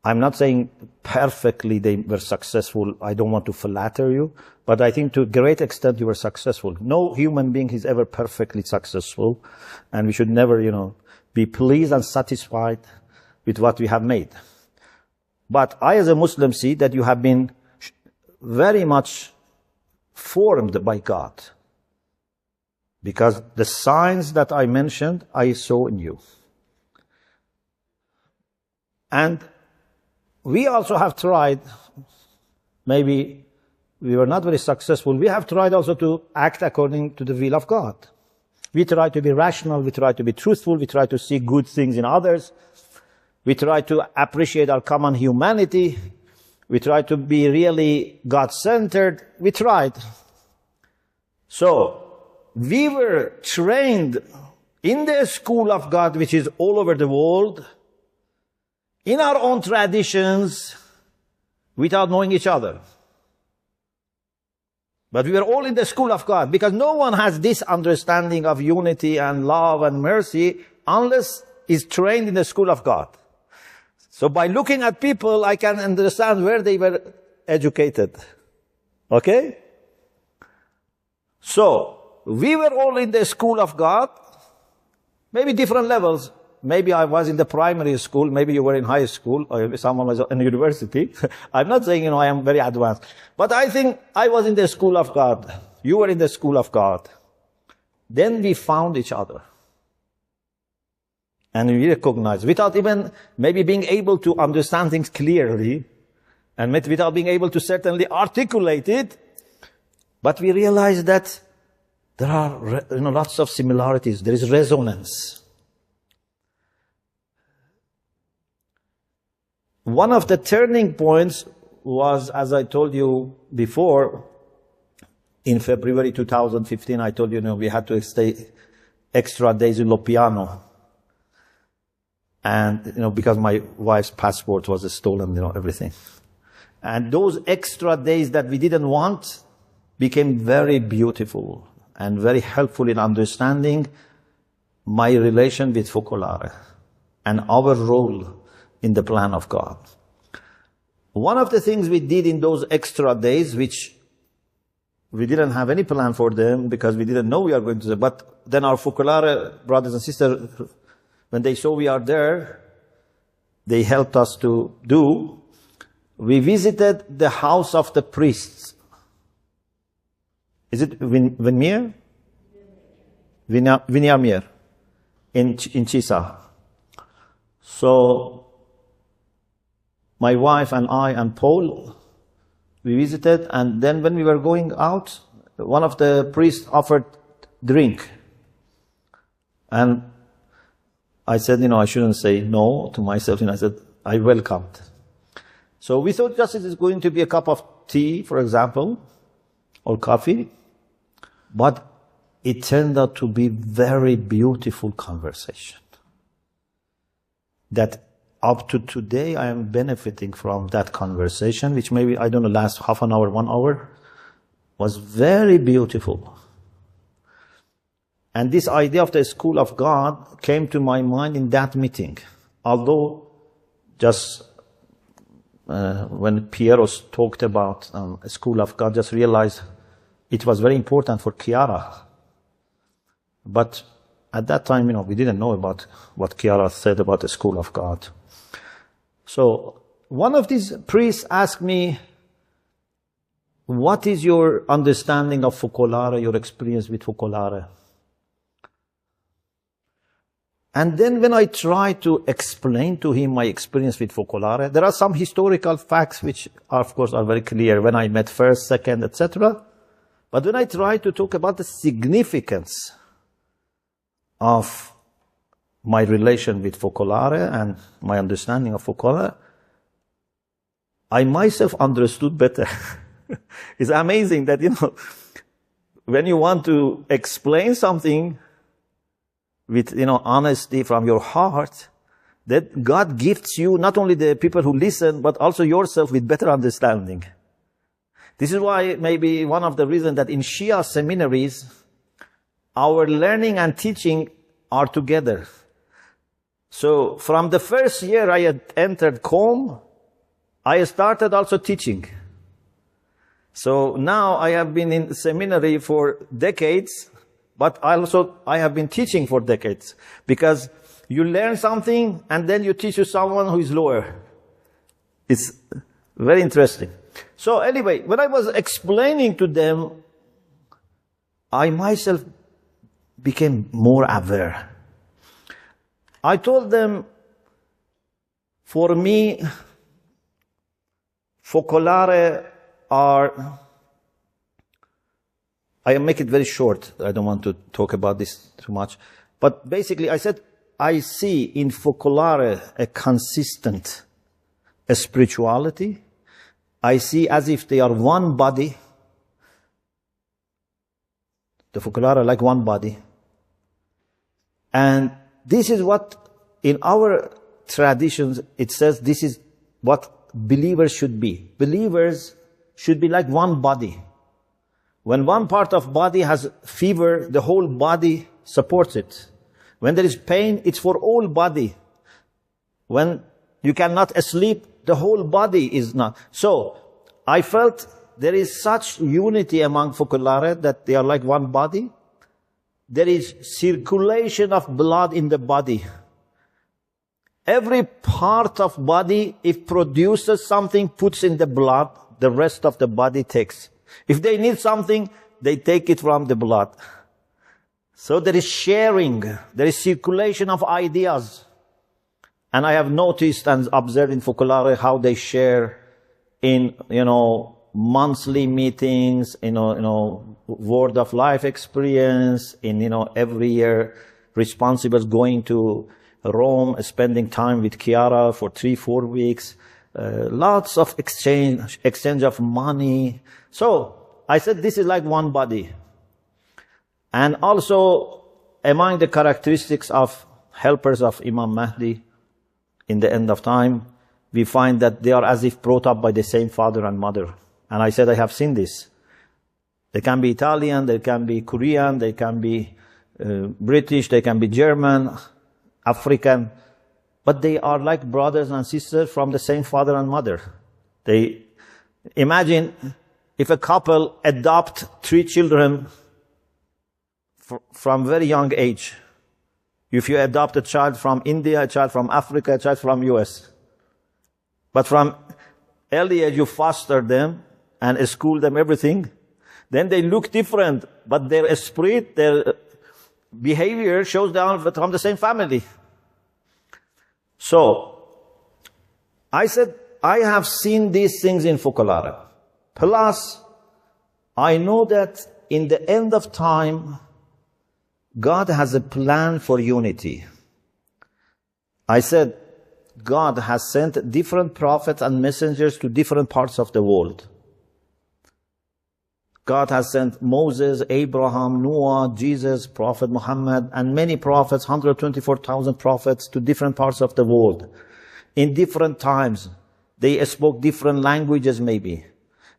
I'm not saying perfectly they were successful. I don't want to flatter you, but I think to a great extent you were successful. No human being is ever perfectly successful, and we should never, be pleased and satisfied with what we have made. But I as a Muslim see that you have been very much formed by God, because the signs that I mentioned, I saw in you. And we also have tried, maybe we were not very successful, we have tried also to act according to the will of God. We try to be rational, we try to be truthful, we try to see good things in others, we try to appreciate our common humanity, we try to be really God-centered, we tried. So, we were trained in the school of God, which is all over the world, in our own traditions, without knowing each other. But we were all in the school of God, because no one has this understanding of unity and love and mercy unless is trained in the school of God. So by looking at people, I can understand where they were educated. Okay? So, we were all in the school of God, maybe different levels. Maybe I was in the primary school, maybe you were in high school, or someone was in university. I'm not saying, I am very advanced. But I think I was in the school of God. You were in the school of God. Then we found each other. And we recognized, without even maybe being able to understand things clearly, and without being able to certainly articulate it, but we realized that there are lots of similarities. There is resonance. One of the turning points was, as I told you before, in February 2015, I told you, we had to stay extra days in Lopiano. And, because my wife's passport was stolen, everything. And those extra days that we didn't want became very beautiful and very helpful in understanding my relation with Focolare and our role in the plan of God. One of the things we did in those extra days, which we didn't have any plan for them because we didn't know we are going to, but then our Focolare brothers and sisters, when they saw we are there, they helped us to do. We visited the house of the priests. Is it Vinmir? Vinarmir in Chisa. So, my wife and I and Paul, we visited, and then when we were going out, one of the priests offered drink. And I said, I shouldn't say no to myself. I said, I welcomed. So we thought just it is going to be a cup of tea, for example, or coffee. But it turned out to be very beautiful conversation. That up to today, I am benefiting from that conversation, which maybe, last half an hour, 1 hour, was very beautiful. And this idea of the school of God came to my mind in that meeting. Although, just when Piero talked about a school of God, just realized it was very important for Chiara. But at that time, we didn't know about what Chiara said about the school of God. So, one of these priests asked me, what is your understanding of Focolare, your experience with Focolare? And then when I tried to explain to him my experience with Focolare, there are some historical facts which, of course, are very clear. When I met first, second, etc. But when I tried to talk about the significance of my relation with Focolare and my understanding of Focolare, I myself understood better. It's amazing that, when you want to explain something with, honesty from your heart, that God gifts you not only the people who listen, but also yourself with better understanding. This is why maybe one of the reasons that in Shia seminaries, our learning and teaching are together. So from the first year I had entered COM, I started also teaching. So now I have been in seminary for decades, but also I have been teaching for decades. Because you learn something and then you teach to someone who is lower. It's very interesting. So anyway, when I was explaining to them, I myself became more aware. I told them, for me, Focolare are, I make it very short, I don't want to talk about this too much, but basically I said, I see in Focolare a consistent spirituality. I see as if they are one body. The Focolare are like one body. And this is what, in our traditions, it says this is what believers should be. Believers should be like one body. When one part of body has fever, the whole body supports it. When there is pain, it's for all body. When You cannot sleep. The whole body is not. So I felt there is such unity among focolare that they are like one body. There is circulation of blood in the body. Every part of body, if produces something, puts in the blood, the rest of the body takes. If they need something, they take it from the blood. So there is sharing, there is circulation of ideas. And I have noticed and observed in focolare how they share in, monthly meetings, word of life experience, in, every year responsible going to Rome, spending time with Chiara for 3-4 weeks, lots of exchange of money. So I said, this is like one body. And also among the characteristics of helpers of Imam Mahdi in the end of time, we find that they are as if brought up by the same father and mother. And I said, I have seen this. They can be Italian, they can be Korean, they can be British, they can be German, African, but they are like brothers and sisters from the same father and mother. They imagine if a couple adopt 3 children from very young age. If you adopt a child from India, a child from Africa, a child from US. But from early age you foster them and school them everything. Then they look different, but their spirit, their behavior shows they are from the same family. So, I said, I have seen these things in focolare. Plus, I know that in the end of time, God has a plan for unity. I said, God has sent different prophets and messengers to different parts of the world. God has sent Moses, Abraham, Noah, Jesus, Prophet Muhammad, and many prophets, 124,000 prophets to different parts of the world. In different times, they spoke different languages maybe.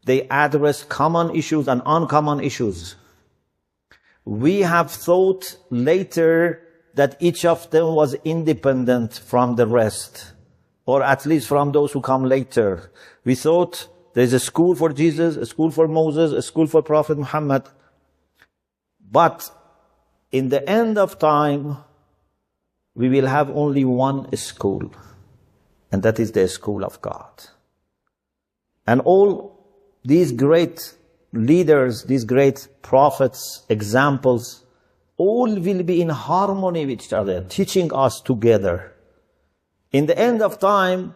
They addressed common issues and uncommon issues. We have thought later that each of them was independent from the rest, or at least from those who come later. We thought there's a school for Jesus, a school for Moses, a school for Prophet Muhammad. But in the end of time, we will have only one school, and that is the school of God. And all these great leaders, these great prophets, examples, all will be in harmony with each other, teaching us together. In the end of time,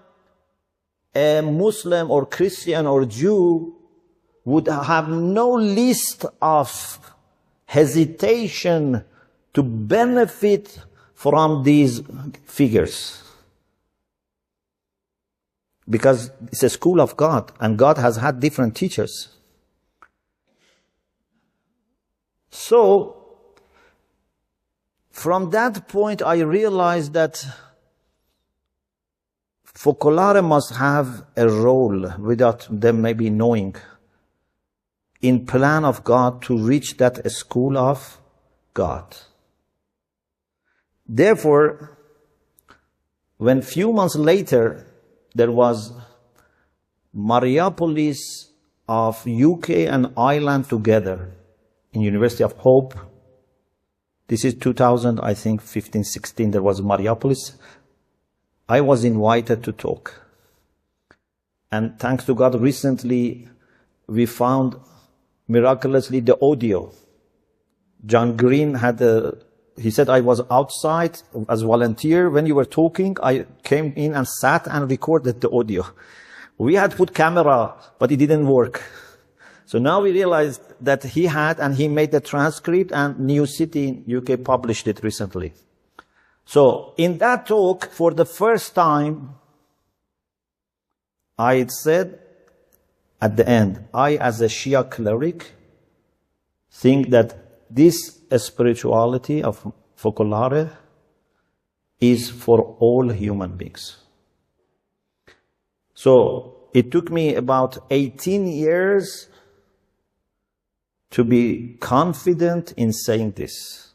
a Muslim or Christian or Jew would have no list of hesitation to benefit from these figures. Because it's a school of God, and God has had different teachers. So, from that point, I realized that focolare must have a role, without them maybe knowing, in plan of God to reach that school of God. Therefore, when few months later, there was Mariapolis of UK and Ireland together in University of Hope. This is 2000, I think, 15, 16, there was Mariapolis. I was invited to talk. And thanks to God, recently we found miraculously the audio. John Green he said, I was outside as volunteer. When you were talking, I came in and sat and recorded the audio. We had put camera, but it didn't work. So now we realized that he made the transcript, and New City in UK published it recently. So in that talk, for the first time, I said at the end, I as a Shia cleric think that this spirituality of focolare is for all human beings. So it took me about 18 years to be confident in saying this.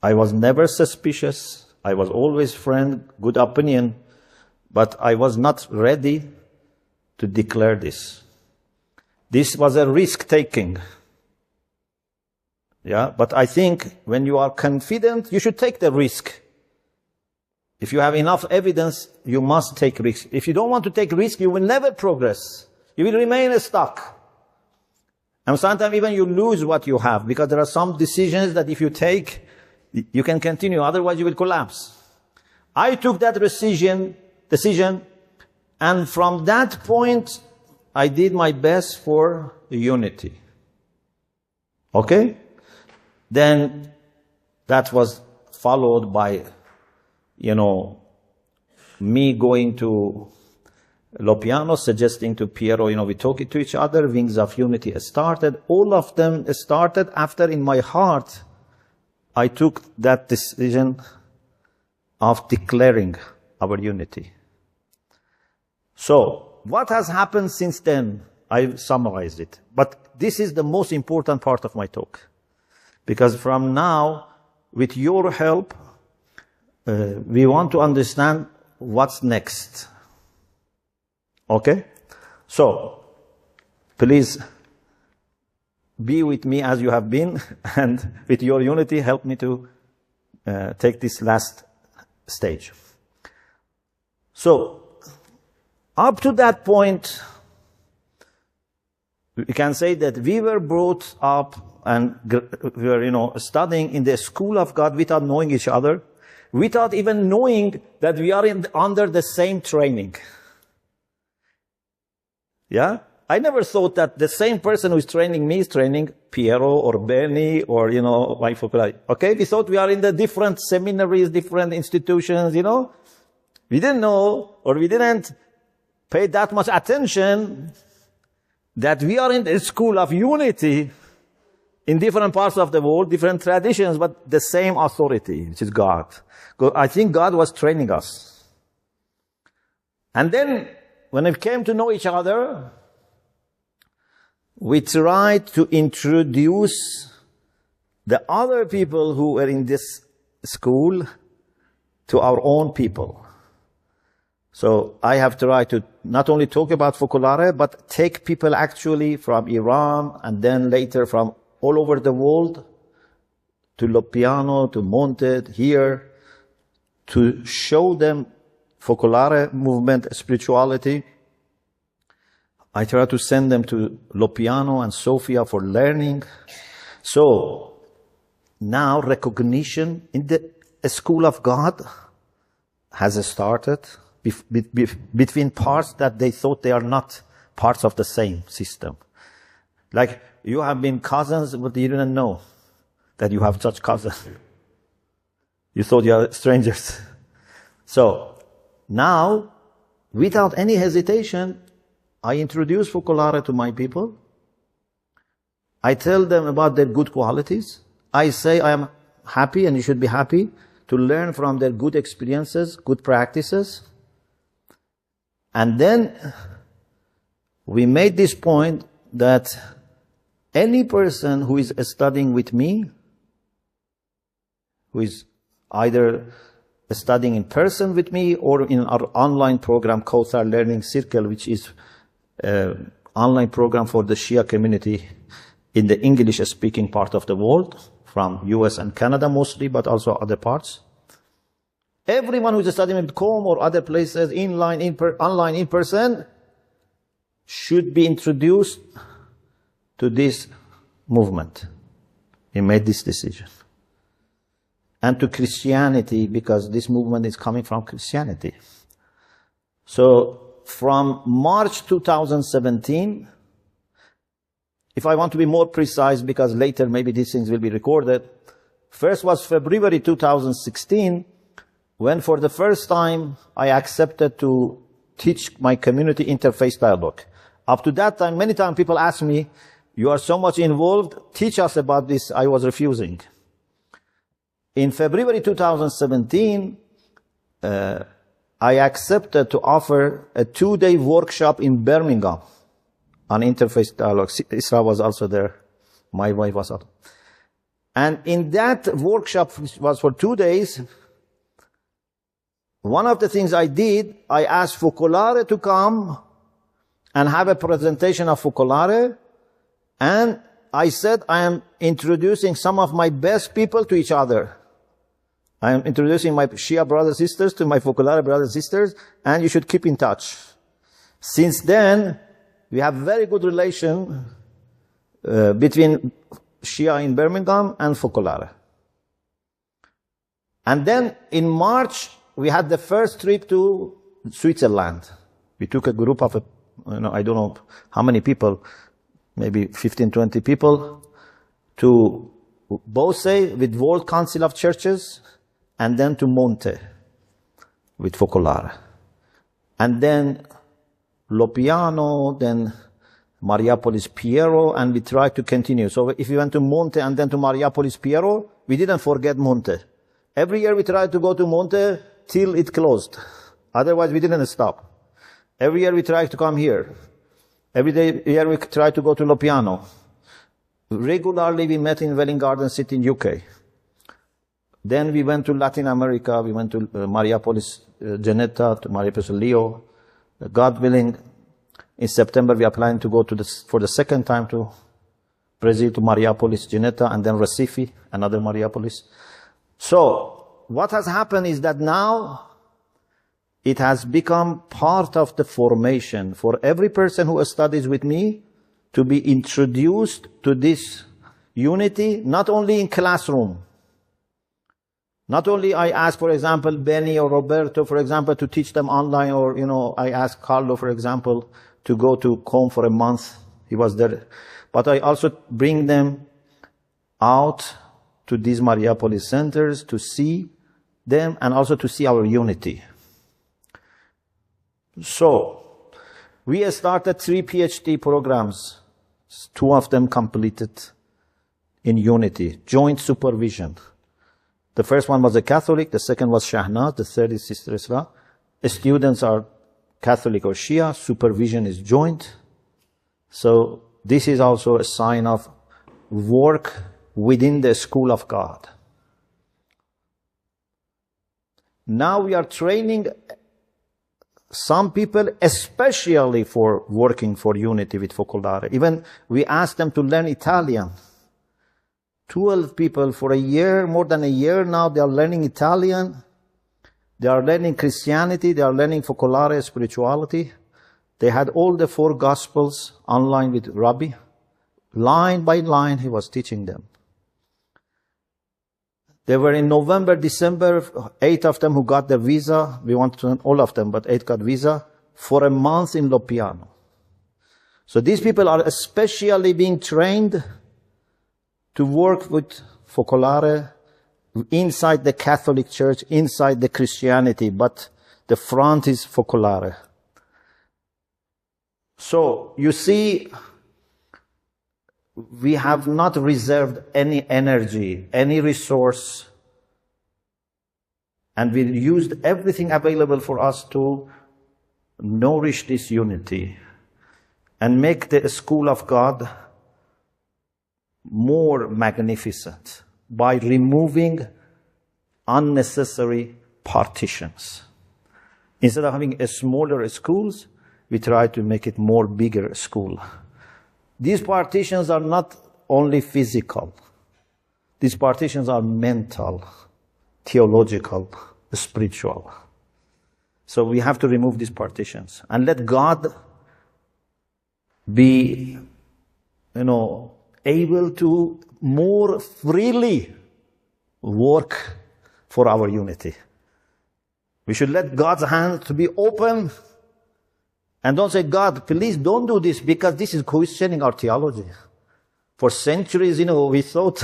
I was never suspicious. I was always friend, good opinion. But I was not ready to declare this. This was a risk-taking. Yeah, but I think when you are confident, you should take the risk. If you have enough evidence, you must take risk. If you don't want to take risk, you will never progress. You will remain stuck. And sometimes even you lose what you have, because there are some decisions that if you take, you can continue. Otherwise, you will collapse. I took that decision, and from that point, I did my best for unity. Okay? Then that was followed by, me going to Lopiano, suggesting to Piero, we talk to each other, Wings of Unity started. All of them started after in my heart, I took that decision of declaring our unity. So, what has happened since then? I summarized it. But this is the most important part of my talk. Because from now, with your help, we want to understand what's next. Okay? So, please be with me as you have been, and with your unity, help me to take this last stage. So, up to that point, we can say that we were brought up and we were, studying in the school of God without knowing each other, without even knowing that we are under the same training. Yeah? I never thought that the same person who is training me is training Piero or Bernie or, my Focolari. Okay? We thought we are in the different seminaries, different institutions, We didn't know, or we didn't pay that much attention that we are in the school of unity in different parts of the world, different traditions, but the same authority, which is God. I think God was training us. And then, when we came to know each other, we tried to introduce the other people who were in this school to our own people. So I have tried to not only talk about Focolare, but take people actually from Iran and then later from all over the world to Lopiano, to Monte, here, to show them Focolare movement, spirituality. I try to send them to Lopiano and Sofia for learning. So, now recognition in the school of God has started between parts that they thought they are not parts of the same system. Like, you have been cousins, but you didn't know that you have such cousins. You thought you are strangers. So, now, without any hesitation, I introduce Focolare to my people. I tell them about their good qualities. I say I am happy, and you should be happy, to learn from their good experiences, good practices. And then, we made this point that any person who is studying with me, who is either studying in person with me or in our online program, Kauthar Learning Circle, which is an online program for the Shia community in the English-speaking part of the world, from US and Canada mostly, but also other parts. Everyone who is studying in Com or other places, online, in person, should be introduced to this movement. He made this decision. And to Christianity, because this movement is coming from Christianity. So, from March 2017, if I want to be more precise, because later maybe these things will be recorded, first was February 2016, when for the first time I accepted to teach my community interfaith dialogue. Up to that time, many times people asked me, you are so much involved, teach us about this. I was refusing. In February 2017, I accepted to offer a 2-day workshop in Birmingham on interfaith dialogue. Isra was also there. My wife was also. And in that workshop, which was for 2 days, one of the things I did, I asked Focolare to come and have a presentation of Focolare, and I said I am introducing some of my best people to each other. I am introducing my Shia brothers and sisters to my Focolare brothers and sisters, and you should keep in touch. Since then, we have very good relation between Shia in Birmingham and Focolare. And then in March, we had the first trip to Switzerland. We took a group of, I don't know how many people, maybe 15, 20 people, to Beausset with World Council of Churches, and then to Monte with Focolare. And then Lopiano, then Mariapolis Piero, and we tried to continue. So if we went to Monte and then to Mariapolis Piero, we didn't forget Monte. Every year we tried to go to Monte till it closed. Otherwise we didn't stop. Every year we tried to come here. Every year we tried to go to Lopiano. Regularly we met in Welwyn Garden City in UK. Then we went to Latin America. We went to Mariapolis Geneta, to Mariapolis Leo. God willing, in September we are planning to go to for the second time to Brazil, to Mariapolis Geneta, and then Recife, another Mariapolis. So what has happened is that now it has become part of the formation for every person who studies with me to be introduced to this unity, not only in classroom. Not only I ask, for example, Benny or Roberto, for example, to teach them online, or, I ask Carlo, for example, to go to Com for a month. He was there. But I also bring them out to these Mariapolis centers to see them and also to see our unity. So, we started 3 PhD programs. 2 of them completed in unity, joint supervision. The first one was a Catholic, the second was Shahnaz, the third is Sister Isra. Students are Catholic or Shia, supervision is joint. So this is also a sign of work within the school of God. Now we are training some people especially for working for unity with Focolare. Even we asked them to learn Italian. 12 people for a year, more than a year now, they are learning Italian. They are learning Christianity. They are learning Focolare spirituality. They had all the 4 Gospels online with Rabbi. Line by line, he was teaching them. They were in November, December, 8 of them who got the visa. We want to all of them, but 8 got visa for a month in Lopiano. So these people are especially being trained to work with Focolare inside the Catholic Church, inside the Christianity, but the front is Focolare. So, you see, we have not reserved any energy, any resource, and we used everything available for us to nourish this unity and make the school of God more magnificent by removing unnecessary partitions. Instead of having a smaller schools, we try to make it more bigger school. These partitions are not only physical. These partitions are mental, theological, spiritual. So we have to remove these partitions and let God be, able to more freely work for our unity. We should let God's hand to be open and don't say, God, please don't do this because this is questioning our theology. For centuries, we thought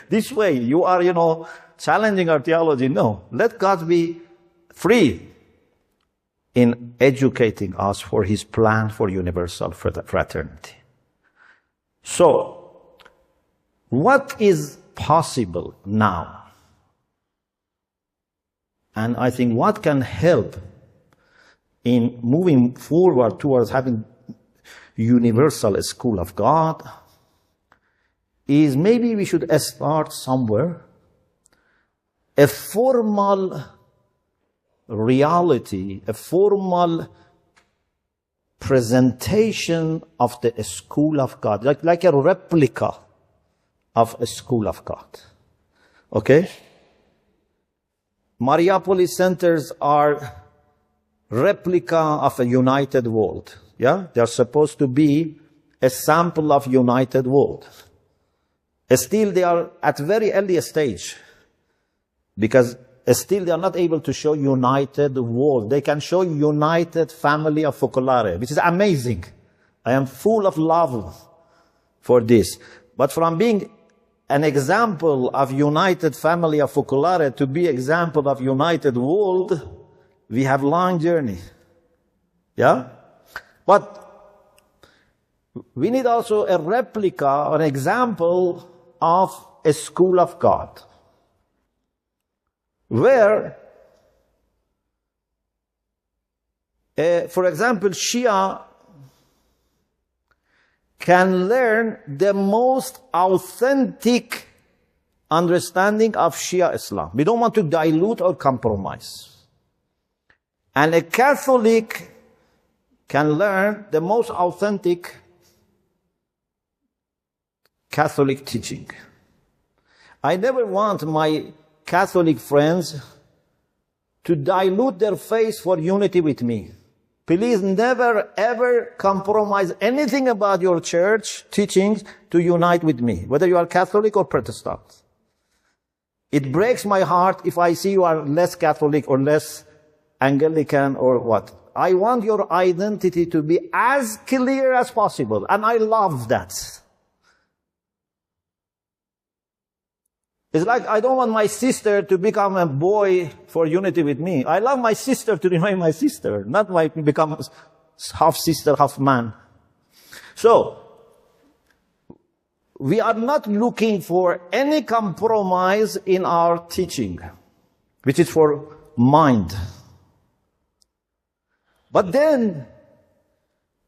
this way. You are, challenging our theology. No, let God be free in educating us for His plan for universal fraternity. So, what is possible now? And I think what can help in moving forward towards having universal school of God is maybe we should start somewhere a formal reality, a formal presentation of the school of God, like a replica of a school of God. Okay? Mariapolis centers are replica of a united world. Yeah? They are supposed to be a sample of united world. Still, they are at very early stage because still they are not able to show united world. They can show united family of focolare, which is amazing. I am full of love for this. But from being an example of united family of focolare to be example of united world, we have long journey. Yeah? But we need also a replica, an example of a school of God, where, for example, Shia can learn the most authentic understanding of Shia Islam. We don't want to dilute or compromise. And a Catholic can learn the most authentic Catholic teaching. I never want my Catholic friends to dilute their faith for unity with me. Please never ever compromise anything about your church teachings to unite with me, whether you are Catholic or Protestant. It breaks my heart if I see you are less Catholic or less Anglican or what. I want your identity to be as clear as possible, and I love that. It's like I don't want my sister to become a boy for unity with me. I love my sister to remain my sister, not become half sister, half man. So, we are not looking for any compromise in our teaching, which is for mind. But then,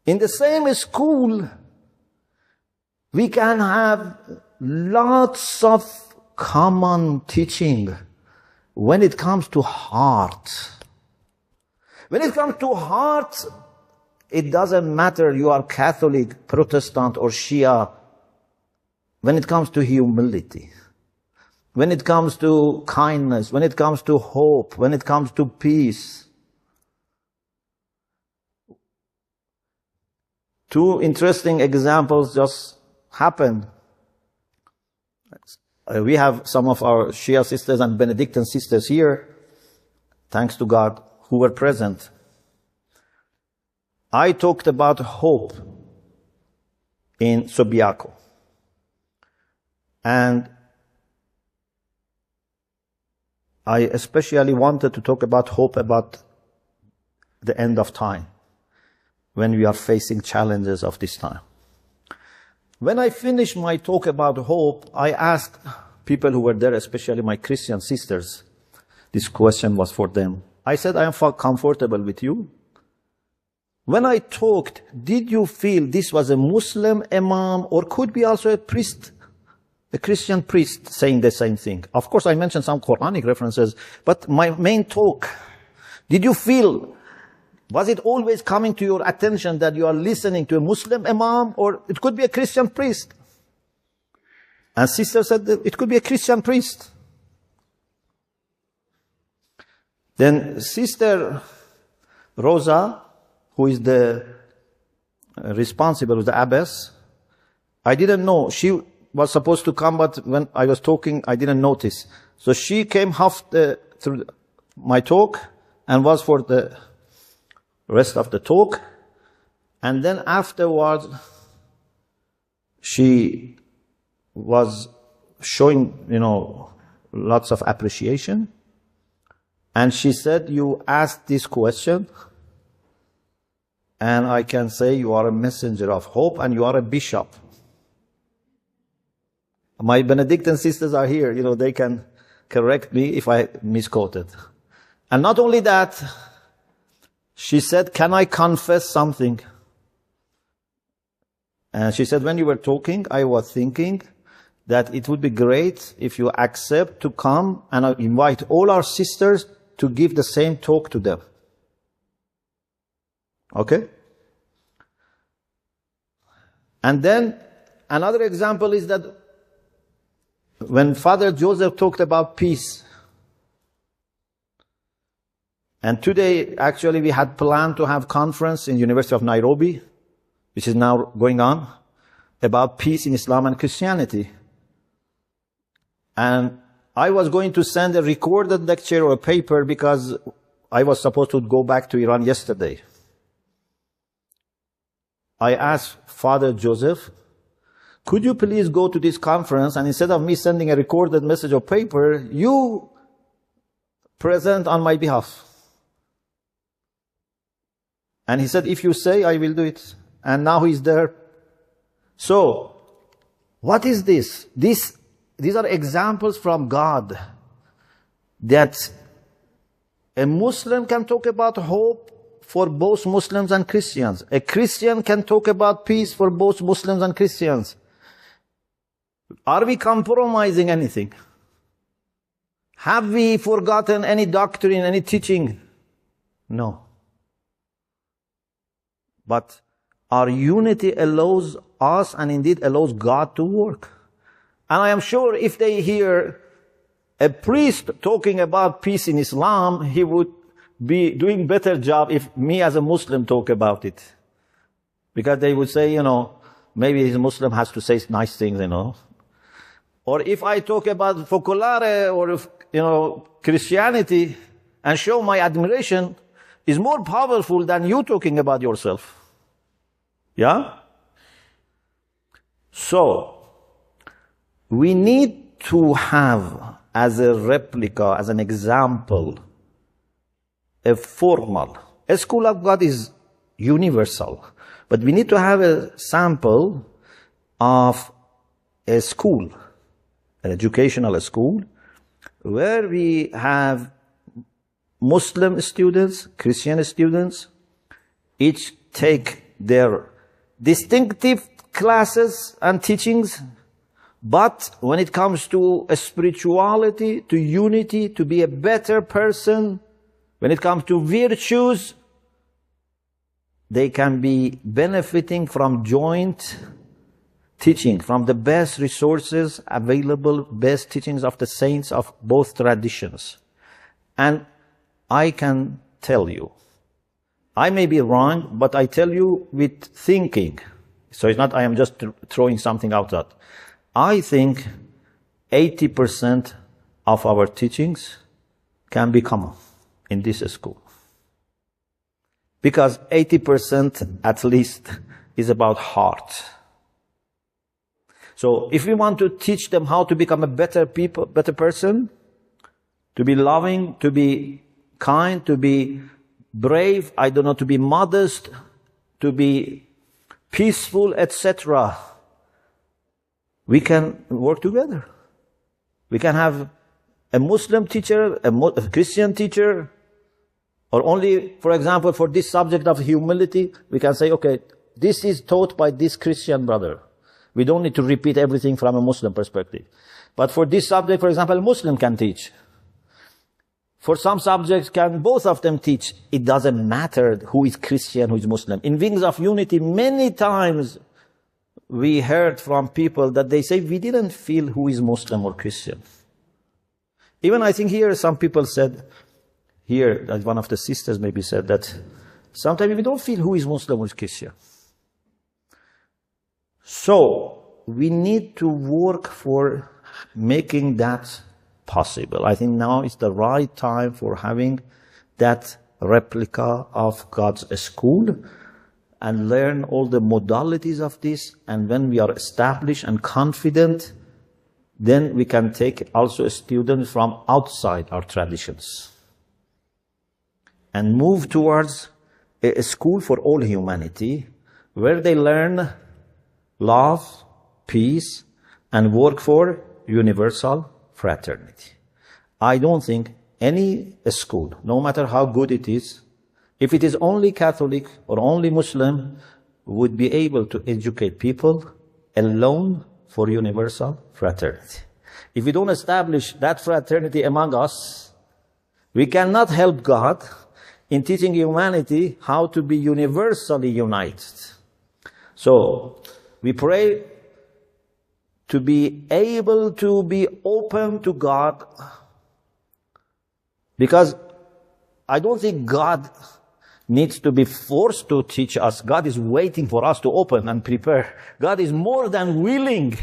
in the same school, we can have lots of common teaching when it comes to heart. When it comes to heart, it doesn't matter you are Catholic, Protestant, or Shia. When it comes to humility, when it comes to kindness, when it comes to hope, when it comes to peace. Two interesting examples just happened. We have some of our Shia sisters and Benedictine sisters here, thanks to God, who were present. I talked about hope in Subiaco. And I especially wanted to talk about hope about the end of time, when we are facing challenges of this time. When I finished my talk about hope, I asked people who were there, especially my Christian sisters, this question was for them. I said, I am comfortable with you. When I talked, did you feel this was a Muslim imam or could be also a priest, a Christian priest saying the same thing? Of course, I mentioned some Quranic references, but my main talk, did you feel, was it always coming to your attention that you are listening to a Muslim imam or it could be a Christian priest? And sister said that it could be a Christian priest. Then Sister Rosa, who is the responsible, the abbess, I didn't know. She was supposed to come, but when I was talking, I didn't notice. So she came through my talk and was for the rest of the talk. And then afterwards, she was showing, lots of appreciation. And she said, you asked this question, and I can say you are a messenger of hope and you are a bishop. My Benedictine sisters are here, they can correct me if I misquoted. And not only that, she said, can I confess something? And she said, when you were talking, I was thinking that it would be great if you accept to come and invite all our sisters to give the same talk to them. Okay? And then another example is that when Father Joseph talked about peace, and today actually we had planned to have conference in University of Nairobi, which is now going on, about peace in Islam and Christianity. And I was going to send a recorded lecture or a paper because I was supposed to go back to Iran yesterday. I asked Father Joseph, could you please go to this conference and instead of me sending a recorded message or paper, you present on my behalf? And he said, if you say, I will do it. And now he's there. So, what is this? These are examples from God that a Muslim can talk about hope for both Muslims and Christians. A Christian can talk about peace for both Muslims and Christians. Are we compromising anything? Have we forgotten any doctrine, any teaching? No. But our unity allows us and indeed allows God to work. And I am sure if they hear a priest talking about peace in Islam, he would be doing better job if me as a Muslim talk about it. Because they would say, maybe his Muslim has to say nice things, Or if I talk about focolare or, Christianity and show my admiration, is more powerful than you talking about yourself. Yeah? So, we need to have as a replica, as an example, a school of God is universal. But we need to have a sample of a school, an educational school, where we have Muslim students, Christian students, each take their distinctive classes and teachings, but when it comes to a spirituality, to unity, to be a better person, when it comes to virtues, they can be benefiting from joint teaching, from the best resources available, best teachings of the saints of both traditions. And I can tell you, I may be wrong, but I tell you with thinking. So it's not I am just throwing something out that. I think 80% of our teachings can be common in this school. Because 80% at least is about heart. So if we want to teach them how to become a better person, to be loving, to be kind, to be brave, to be modest, to be peaceful, etc., we can work together. We can have a Muslim teacher, a Christian teacher, or only, for example, for this subject of humility, we can say, okay, this is taught by this Christian brother. We don't need to repeat everything from a Muslim perspective. But for this subject, for example, a Muslim can teach. For some subjects, can both of them teach? It doesn't matter who is Christian, who is Muslim. In Wings of Unity, many times we heard from people that they say, we didn't feel who is Muslim or Christian. Even I think here some people said, here, one of the sisters maybe said that sometimes we don't feel who is Muslim or Christian. So, we need to work for making that possible. I think now is the right time for having that replica of God's school and learn all the modalities of this. And when we are established and confident, then we can take also a student from outside our traditions and move towards a school for all humanity where they learn love, peace, and work for universal fraternity. I don't think any school, no matter how good it is, if it is only Catholic or only Muslim, would be able to educate people alone for universal fraternity. If we don't establish that fraternity among us, We cannot help God in teaching humanity how to be universally united. So, we pray to be able to be open to God, because I don't think God needs to be forced to teach us. God is waiting for us to open and prepare. God is more than willing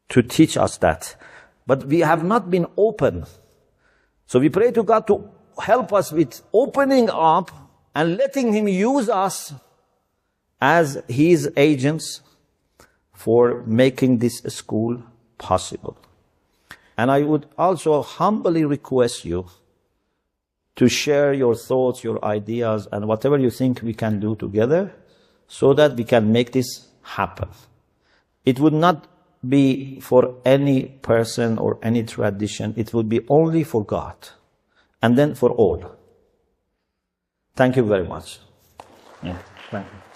to teach us that. But we have not been open. So we pray to God to help us with opening up and letting Him use us as His agents for making this school possible. And I would also humbly request you to share your thoughts, your ideas, and whatever you think we can do together so that we can make this happen. It would not be for any person or any tradition. It would be only for God, and then for all. Thank you very much. Yeah, thank you.